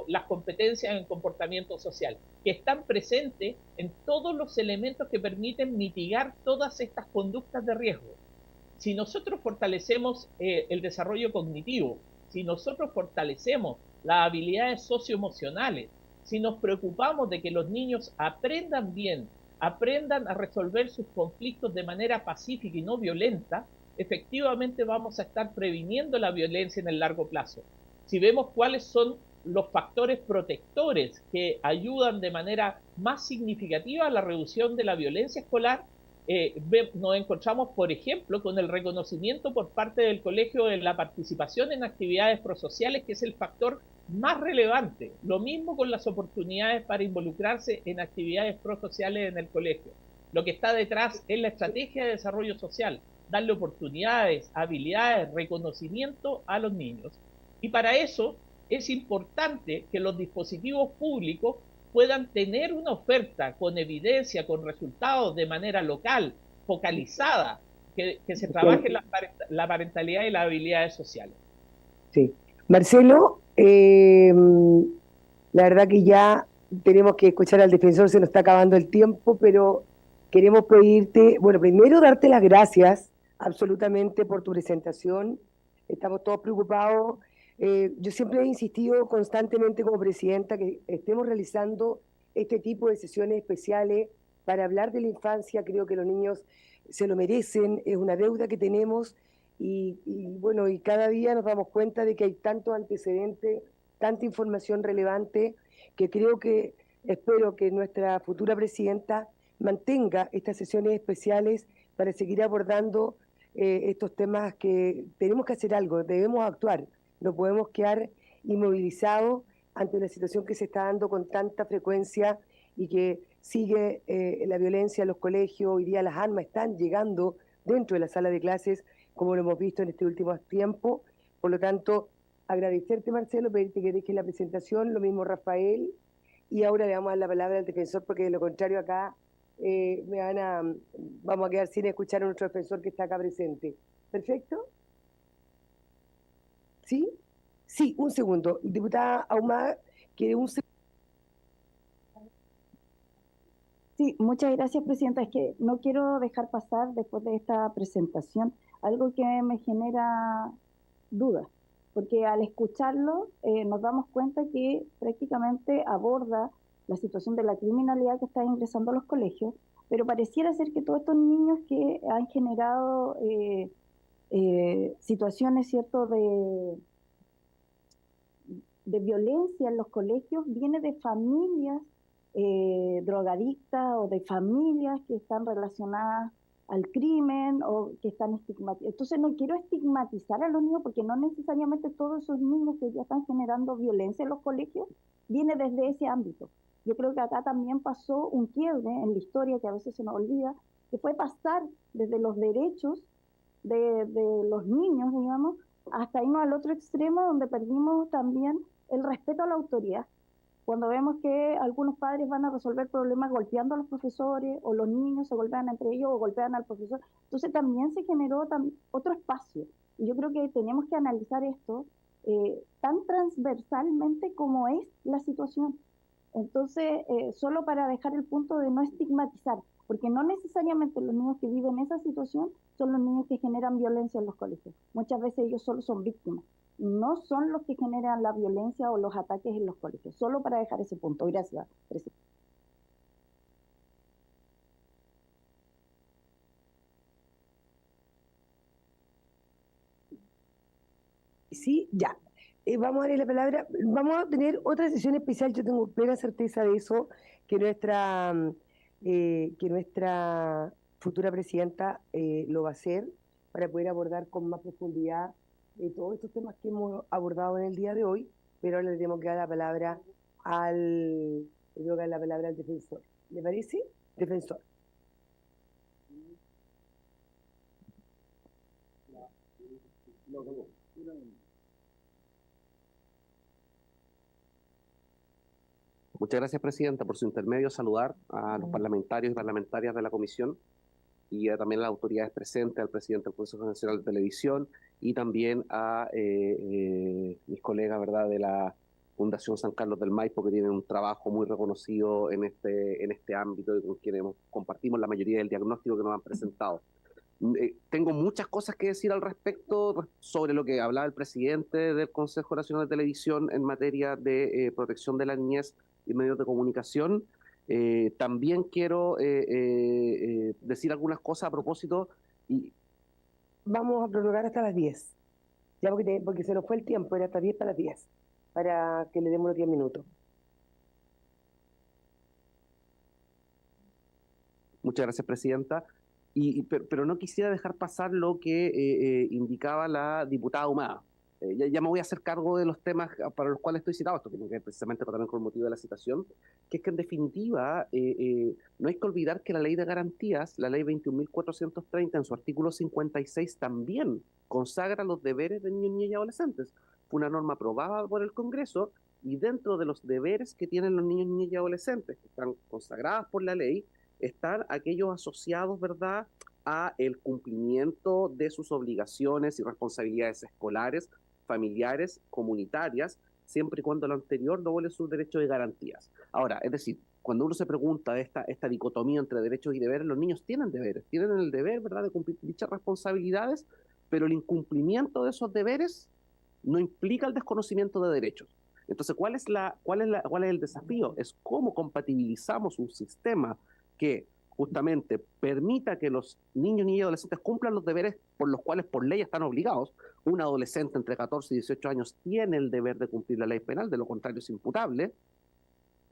las competencias en comportamiento social, que están presentes en todos los elementos que permiten mitigar todas estas conductas de riesgo. Si nosotros fortalecemos el desarrollo cognitivo, si nosotros fortalecemos las habilidades socioemocionales, si nos preocupamos de que los niños aprendan bien, aprendan a resolver sus conflictos de manera pacífica y no violenta, efectivamente vamos a estar previniendo la violencia en el largo plazo. Si vemos cuáles son los factores protectores que ayudan de manera más significativa a la reducción de la violencia escolar, nos encontramos, por ejemplo, con el reconocimiento por parte del colegio de la participación en actividades prosociales, que es el factor más relevante. Lo mismo con las oportunidades para involucrarse en actividades prosociales en el colegio. Lo que está detrás es la estrategia de desarrollo social, darle oportunidades, habilidades, reconocimiento a los niños. Y para eso es importante que los dispositivos públicos puedan tener una oferta con evidencia, con resultados de manera local, focalizada, que se trabaje la parentalidad y las habilidades sociales. Sí. Marcelo, la verdad que ya tenemos que escuchar al defensor, se nos está acabando el tiempo, pero queremos pedirte, bueno, primero darte las gracias absolutamente por tu presentación. Estamos todos preocupados. Yo siempre he insistido constantemente como presidenta que estemos realizando este tipo de sesiones especiales para hablar de la infancia. Creo que los niños se lo merecen, es una deuda que tenemos bueno, y cada día nos damos cuenta de que hay tantos antecedentes, tanta información relevante, que espero que nuestra futura presidenta mantenga estas sesiones especiales para seguir abordando estos temas que tenemos que hacer algo, debemos actuar, no podemos quedar inmovilizados ante una situación que se está dando con tanta frecuencia y que sigue la violencia en los colegios. Hoy día las armas están llegando dentro de la sala de clases, como lo hemos visto en este último tiempo. Por lo tanto, agradecerte, Marcelo, pedirte que dejes la presentación, lo mismo Rafael, y ahora le vamos a dar la palabra al defensor, porque de lo contrario acá vamos a quedar sin escuchar a nuestro defensor que está acá presente. ¿Perfecto? ¿Sí? Sí, un segundo. Diputada Ahumada, quiere un segundo. Sí, muchas gracias, Presidenta. Es que no quiero dejar pasar después de esta presentación algo que me genera dudas, porque al escucharlo nos damos cuenta que prácticamente aborda la situación de la criminalidad que está ingresando a los colegios, pero pareciera ser que todos estos niños que han generado situaciones, ¿cierto?, de violencia en los colegios, viene de familias drogadictas o de familias que están relacionadas al crimen o que están estigmatizados. Entonces no quiero estigmatizar a los niños porque no necesariamente todos esos niños que ya están generando violencia en los colegios viene desde ese ámbito. Yo creo que acá también pasó un quiebre en la historia que a veces se nos olvida, que fue pasar desde los derechos de los niños, digamos, hasta irnos al otro extremo donde perdimos también el respeto a la autoridad. Cuando vemos que algunos padres van a resolver problemas golpeando a los profesores, o los niños se golpean entre ellos o golpean al profesor, entonces también se generó otro espacio. Y yo creo que tenemos que analizar esto tan transversalmente como es la situación. Entonces, solo para dejar el punto de no estigmatizar, porque no necesariamente los niños que viven esa situación son los niños que generan violencia en los colegios. Muchas veces ellos solo son víctimas. No son los que generan la violencia o los ataques en los colegios. Solo para dejar ese punto. Gracias, presidente. Sí, ya. Vamos a darle la palabra. Vamos a tener otra sesión especial, yo tengo plena certeza de eso, que nuestra futura presidenta lo va a hacer para poder abordar con más profundidad todos estos temas que hemos abordado en el día de hoy, pero ahora le tenemos que dar la palabra al defensor. ¿Le parece? Defensor. Muchas gracias, Presidenta. Por su intermedio, saludar a los parlamentarios y parlamentarias de la Comisión y también a las autoridades presentes, al presidente del Consejo Nacional de Televisión y también a mis colegas, ¿verdad?, de la Fundación San Carlos del Maipo, que tienen un trabajo muy reconocido en este ámbito y con quienes compartimos la mayoría del diagnóstico que nos han presentado. Tengo muchas cosas que decir al respecto sobre lo que hablaba el presidente del Consejo Nacional de Televisión en materia de protección de la niñez y medios de comunicación. También quiero decir algunas cosas a propósito. Y vamos a prolongar hasta las 10, ya porque se nos fue el tiempo, era hasta 10 para las 10, para que le demos los 10 minutos. Muchas gracias, Presidenta. Pero no quisiera dejar pasar lo que indicaba la diputada Ahumada. Ya me voy a hacer cargo de los temas para los cuales estoy citado, esto tiene que ver precisamente también con el motivo de la citación, que es que en definitiva no hay que olvidar que la Ley de Garantías, la Ley 21.430, en su artículo 56 también consagra los deberes de niños, niñas y adolescentes. Fue una norma aprobada por el Congreso y dentro de los deberes que tienen los niños, niñas y adolescentes, que están consagradas por la ley, están aquellos asociados, ¿verdad?, a el cumplimiento de sus obligaciones y responsabilidades escolares, familiares, comunitarias, siempre y cuando lo anterior no viole sus derechos y garantías. Ahora, es decir, cuando uno se pregunta de esta dicotomía entre derechos y deberes, los niños tienen deberes, tienen el deber, ¿verdad?, de cumplir dichas responsabilidades, pero el incumplimiento de esos deberes no implica el desconocimiento de derechos. Entonces, ¿cuál es el desafío? Es cómo compatibilizamos un sistema que justamente permita que los niños, niñas y adolescentes cumplan los deberes por los cuales por ley están obligados. Un adolescente entre 14 y 18 años tiene el deber de cumplir la ley penal, de lo contrario es imputable,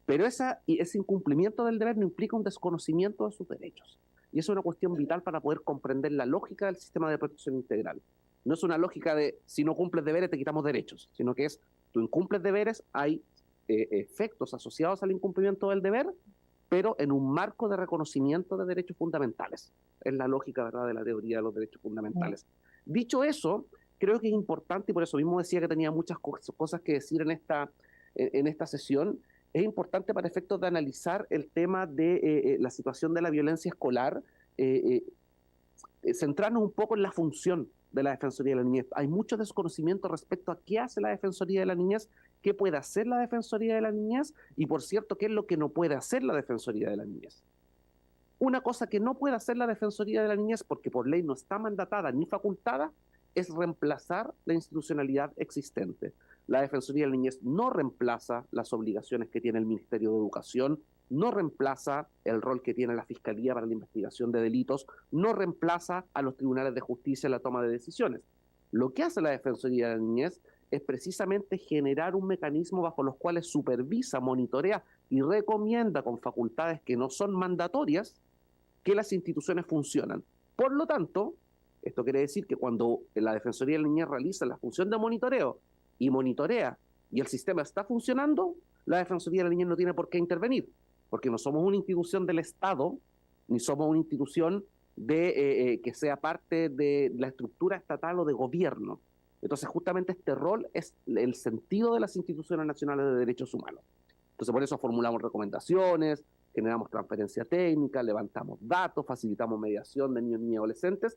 pero ese incumplimiento del deber no implica un desconocimiento de sus derechos. Y eso es una cuestión vital para poder comprender la lógica del sistema de protección integral. No es una lógica de si no cumples deberes te quitamos derechos, sino que es tú incumples deberes, hay efectos asociados al incumplimiento del deber, pero en un marco de reconocimiento de derechos fundamentales. Es la lógica, ¿verdad?, de la teoría de los derechos fundamentales. Dicho eso, creo que es importante, y por eso mismo decía que tenía muchas cosas que decir en esta sesión, es importante para efectos de analizar el tema de la situación de la violencia escolar, centrarnos un poco en la función de la Defensoría de la Niñez. Hay mucho desconocimiento respecto a qué hace la Defensoría de la Niñez, qué puede hacer la Defensoría de la Niñez y, por cierto, qué es lo que no puede hacer la Defensoría de la Niñez. Una cosa que no puede hacer la Defensoría de la Niñez, porque por ley no está mandatada ni facultada, es reemplazar la institucionalidad existente. La Defensoría de la Niñez no reemplaza las obligaciones que tiene el Ministerio de Educación, no reemplaza el rol que tiene la Fiscalía para la investigación de delitos, no reemplaza a los tribunales de justicia en la toma de decisiones. Lo que hace la Defensoría de la Niñez es precisamente generar un mecanismo bajo los cuales supervisa, monitorea y recomienda con facultades que no son mandatorias que las instituciones funcionan. Por lo tanto, esto quiere decir que cuando la Defensoría de la Niñez realiza la función de monitoreo y monitorea y el sistema está funcionando, la Defensoría de la Niñez no tiene por qué intervenir, porque no somos una institución del Estado, ni somos una institución que sea parte de la estructura estatal o de gobierno. Entonces, justamente este rol es el sentido de las instituciones nacionales de derechos humanos. Entonces, por eso formulamos recomendaciones, generamos transferencia técnica, levantamos datos, facilitamos mediación de niños, niñas y adolescentes,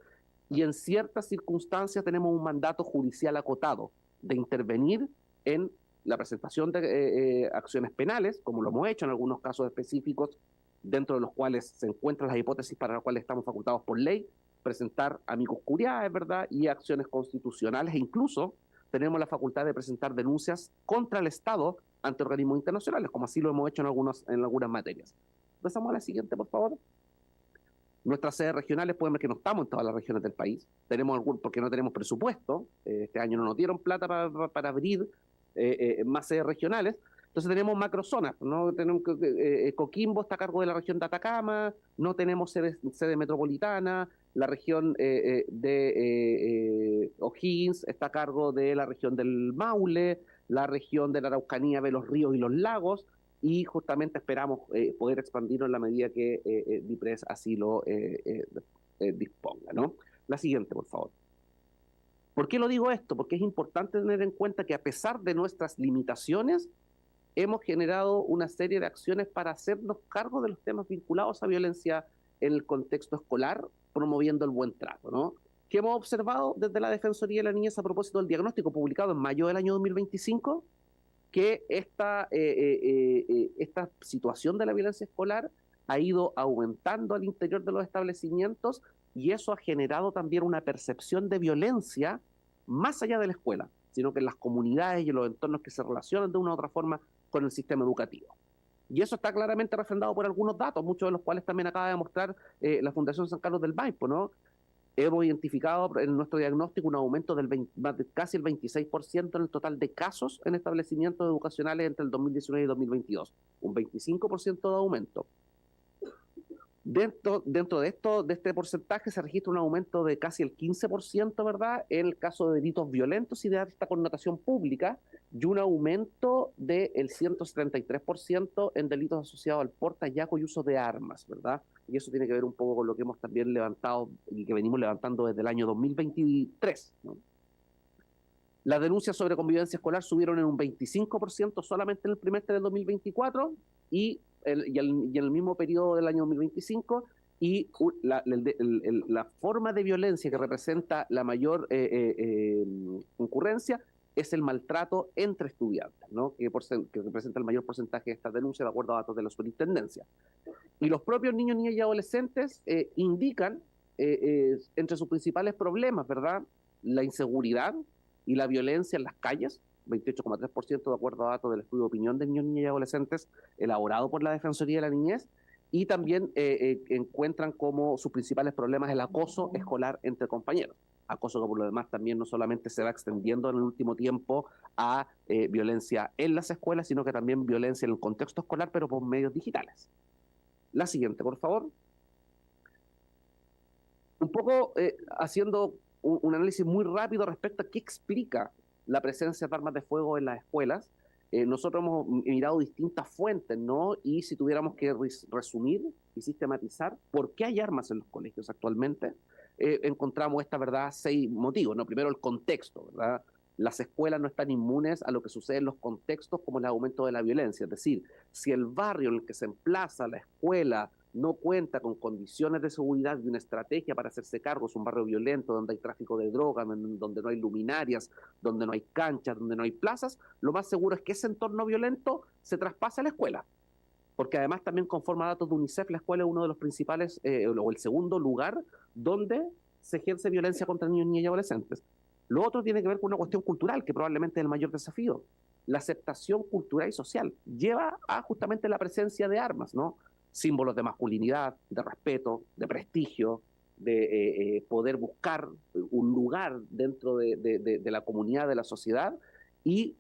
y en ciertas circunstancias tenemos un mandato judicial acotado de intervenir en la presentación de acciones penales, como lo hemos hecho en algunos casos específicos, dentro de los cuales se encuentran las hipótesis para las cuales estamos facultados por ley, presentar amicus curiae, ¿verdad?, y acciones constitucionales, e incluso tenemos la facultad de presentar denuncias contra el Estado ante organismos internacionales, como así lo hemos hecho en algunas materias. Pasamos a la siguiente, por favor. Nuestras sedes regionales, pueden ver que no estamos en todas las regiones del país, porque no tenemos presupuesto, este año no nos dieron plata para abrir más sedes regionales. Entonces tenemos macrozonas, ¿no? Tenemos Coquimbo está a cargo de la región de Atacama, no tenemos sede metropolitana, la región de O'Higgins está a cargo de la región del Maule, la región de la Araucanía ve los ríos y los lagos, y justamente esperamos poder expandirnos en la medida que DIPRES así lo disponga, ¿no? La siguiente, por favor. qué lo digo esto? Porque es importante tener en cuenta que a pesar de nuestras limitaciones, hemos generado una serie de acciones para hacernos cargo de los temas vinculados a violencia en el contexto escolar, promoviendo el buen trato, ¿no? ¿Qué hemos observado desde la Defensoría de la Niñez a propósito del diagnóstico publicado en mayo del año 2025? Que esta situación de la violencia escolar ha ido aumentando al interior de los establecimientos y eso ha generado también una percepción de violencia más allá de la escuela, sino que en las comunidades y en los entornos que se relacionan de una u otra forma con el sistema educativo. Y eso está claramente refrendado por algunos datos, muchos de los cuales también acaba de mostrar la Fundación San Carlos del Maipo, ¿no? Hemos identificado en nuestro diagnóstico un aumento del casi el 26% en el total de casos en establecimientos educacionales entre el 2019 y 2022, un 25% de aumento. Dentro de este porcentaje se registra un aumento de casi el 15%, ¿verdad?, en el caso de delitos violentos y de alta connotación pública, y un aumento del 173% en delitos asociados al porte, hallazgo y uso de armas, ¿verdad? Y eso tiene que ver un poco con lo que hemos también levantado y que venimos levantando desde el año 2023, ¿no? Las denuncias sobre convivencia escolar subieron en un 25% solamente en el trimestre del 2024 y en el mismo periodo del año 2025, y la forma de violencia que representa la mayor concurrencia es el maltrato entre estudiantes, ¿no? que representa el mayor porcentaje de estas denuncias de acuerdo a datos de la superintendencia. Y los propios niños, niñas y adolescentes indican entre sus principales problemas, ¿verdad?, la inseguridad y la violencia en las calles, 28,3% de acuerdo a datos del estudio de opinión de niños, niñas y adolescentes elaborado por la Defensoría de la Niñez, y también encuentran como sus principales problemas el acoso escolar entre compañeros. Acoso que por lo demás también no solamente se va extendiendo en el último tiempo a violencia en las escuelas, sino que también violencia en el contexto escolar, pero por medios digitales. La siguiente, por favor. Un poco haciendo un análisis muy rápido respecto a qué explica la presencia de armas de fuego en las escuelas. Nosotros hemos mirado distintas fuentes, ¿no? Y si tuviéramos que resumir y sistematizar por qué hay armas en los colegios actualmente, encontramos esta verdad 6 motivos, ¿no? Primero, el contexto, ¿verdad? Las escuelas no están inmunes a lo que sucede en los contextos como el aumento de la violencia. Es decir, si el barrio en el que se emplaza la escuela no cuenta con condiciones de seguridad y una estrategia para hacerse cargo, es un barrio violento donde hay tráfico de drogas, donde no hay luminarias, donde no hay canchas, donde no hay plazas, lo más seguro es que ese entorno violento se traspase a la escuela. Porque además también, conforme a datos de UNICEF, la escuela es uno de los principales, o el segundo lugar donde se ejerce violencia contra niños, niñas y adolescentes. Lo otro tiene que ver con una cuestión cultural, que probablemente es el mayor desafío. La aceptación cultural y social lleva a justamente la presencia de armas, ¿no? Símbolos de masculinidad, de respeto, de prestigio, de poder buscar un lugar dentro de la comunidad, de la sociedad. Y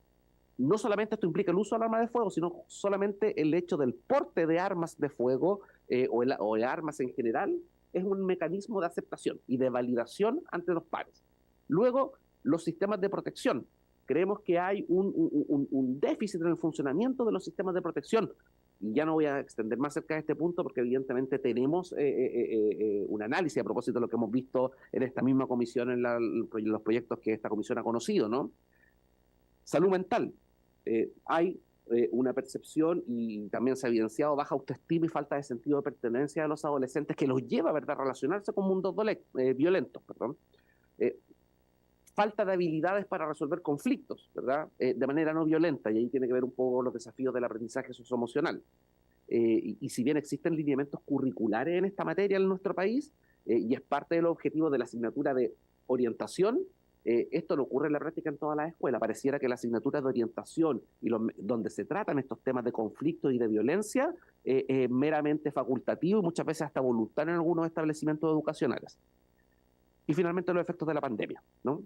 no solamente esto implica el uso del arma de fuego, sino solamente el hecho del porte de armas de fuego o de armas en general es un mecanismo de aceptación y de validación ante los pares. Luego, los sistemas de protección. Creemos que hay un déficit en el funcionamiento de los sistemas de protección. Y ya no voy a extender más cerca de este punto porque evidentemente tenemos un análisis a propósito de lo que hemos visto en esta misma comisión, en los proyectos que esta comisión ha conocido, ¿no? Salud mental. Hay una percepción y también se ha evidenciado baja autoestima y falta de sentido de pertenencia de los adolescentes que los lleva, ¿verdad?, a relacionarse con mundos violentos, perdón. Falta de habilidades para resolver conflictos, ¿verdad?, de manera no violenta, y ahí tiene que ver un poco los desafíos del aprendizaje socioemocional. Y si bien existen lineamientos curriculares en esta materia en nuestro país, y es parte del objetivo de la asignatura de orientación, esto no ocurre en la práctica en todas las escuelas. Pareciera que la asignatura de orientación y donde se tratan estos temas de conflicto y de violencia es meramente facultativo y muchas veces hasta voluntario en algunos establecimientos educacionales. Y finalmente los efectos de la pandemia, ¿no?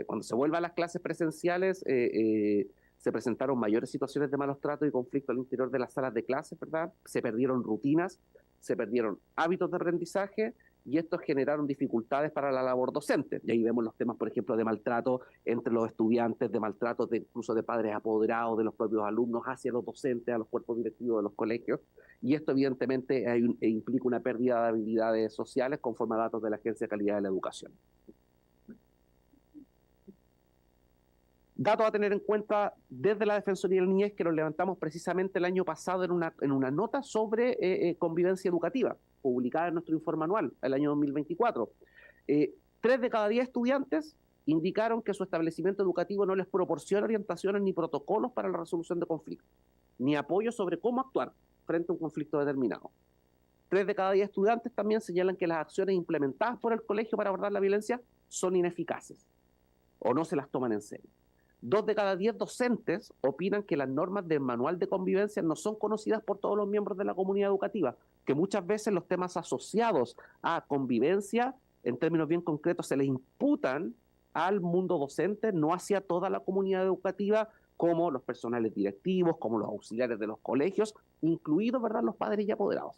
Cuando se vuelvan a las clases presenciales, se presentaron mayores situaciones de malos tratos y conflicto al interior de las salas de clases, ¿verdad? Se perdieron rutinas, se perdieron hábitos de aprendizaje y estos generaron dificultades para la labor docente. Y ahí vemos los temas, por ejemplo, de maltrato entre los estudiantes, de maltrato incluso de padres apoderados, de los propios alumnos hacia los docentes, a los cuerpos directivos de los colegios. Y esto evidentemente implica una pérdida de habilidades sociales conforme a datos de la Agencia de Calidad de la Educación. Datos a tener en cuenta desde la Defensoría de la Niñez, que los levantamos precisamente el año pasado en una nota sobre convivencia educativa, publicada en nuestro informe anual, el año 2024. 3 de cada 10 estudiantes indicaron que su establecimiento educativo no les proporciona orientaciones ni protocolos para la resolución de conflictos, ni apoyo sobre cómo actuar frente a un conflicto determinado. 3 de cada 10 estudiantes también señalan que las acciones implementadas por el colegio para abordar la violencia son ineficaces o no se las toman en serio. 2 de cada 10 docentes opinan que las normas del manual de convivencia no son conocidas por todos los miembros de la comunidad educativa, que muchas veces los temas asociados a convivencia, en términos bien concretos, se les imputan al mundo docente, no hacia toda la comunidad educativa, como los personales directivos, como los auxiliares de los colegios, incluidos, ¿verdad?, los padres y apoderados.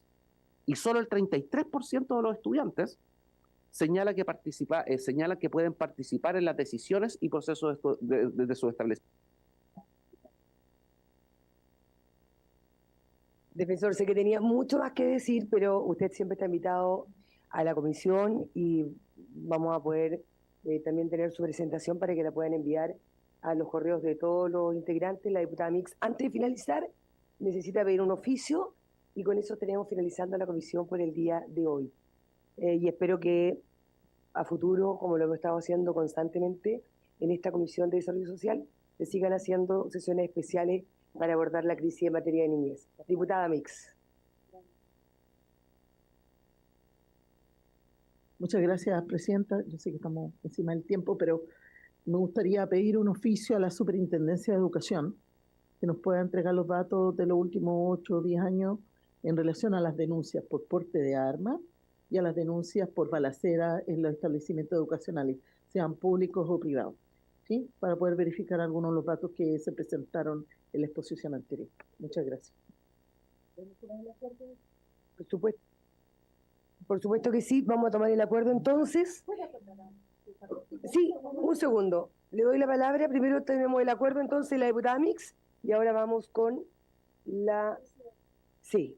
Y solo el 33% de los estudiantes señala que pueden participar en las decisiones y procesos de su establecimiento. Defensor, sé que tenía mucho más que decir, pero usted siempre está invitado a la comisión y vamos a poder también tener su presentación para que la puedan enviar a los correos de todos los integrantes. La diputada Mix, antes de finalizar, necesita pedir un oficio y con eso tenemos finalizando la comisión por el día de hoy. Y espero que a futuro, como lo hemos estado haciendo constantemente en esta Comisión de Desarrollo Social, se sigan haciendo sesiones especiales para abordar la crisis en materia de niñez. Diputada Mix. Muchas gracias, Presidenta. Yo sé que estamos encima del tiempo, pero me gustaría pedir un oficio a la Superintendencia de Educación que nos pueda entregar los datos de los últimos 8 o 10 años en relación a las denuncias por porte de armas y a las denuncias por balacera en los establecimientos educacionales, sean públicos o privados, ¿sí? Para poder verificar algunos de los datos que se presentaron en la exposición anterior. Muchas gracias. Por supuesto que sí, vamos a tomar el acuerdo entonces. Sí, un segundo. Le doy la palabra. Primero tenemos el acuerdo entonces, la diputada Mix, y ahora vamos con la... Sí.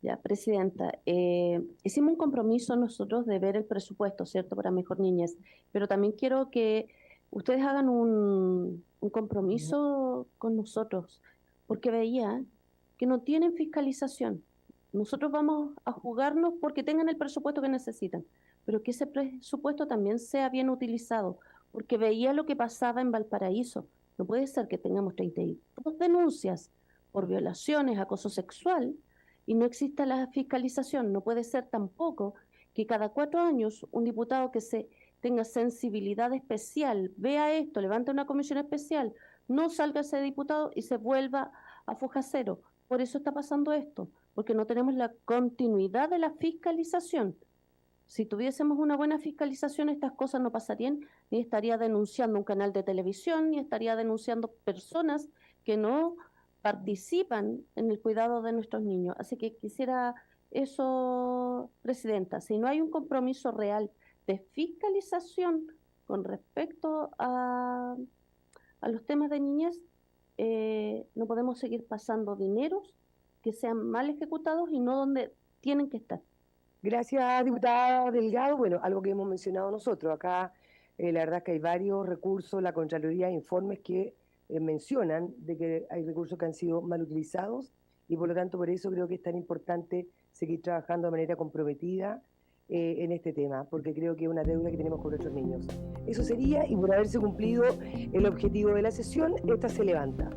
Ya, Presidenta, hicimos un compromiso nosotros de ver el presupuesto, ¿cierto?, para Mejor Niñez, pero también quiero que ustedes hagan un compromiso con nosotros, porque veía que no tienen fiscalización. Nosotros vamos a jugarnos porque tengan el presupuesto que necesitan, pero que ese presupuesto también sea bien utilizado, porque veía lo que pasaba en Valparaíso. No puede ser que tengamos 32 denuncias por violaciones, acoso sexual, y no exista la fiscalización. No puede ser tampoco que cada 4 años un diputado que tenga sensibilidad especial vea esto, levante una comisión especial, no salga ese diputado y se vuelva a foja cero. Por eso está pasando esto, porque no tenemos la continuidad de la fiscalización. Si tuviésemos una buena fiscalización, estas cosas no pasarían, ni estaría denunciando un canal de televisión, ni estaría denunciando personas que no participan en el cuidado de nuestros niños. Así que quisiera eso, Presidenta, si no hay un compromiso real de fiscalización con respecto a los temas de niñez, no podemos seguir pasando dineros que sean mal ejecutados y no donde tienen que estar. Gracias, diputada Delgado. Bueno, algo que hemos mencionado nosotros. Acá la verdad es que hay varios recursos, la Contraloría, informes que mencionan de que hay recursos que han sido mal utilizados y por lo tanto por eso creo que es tan importante seguir trabajando de manera comprometida en este tema, porque creo que es una deuda que tenemos con nuestros niños. Eso sería, y por haberse cumplido el objetivo de la sesión, esta se levanta.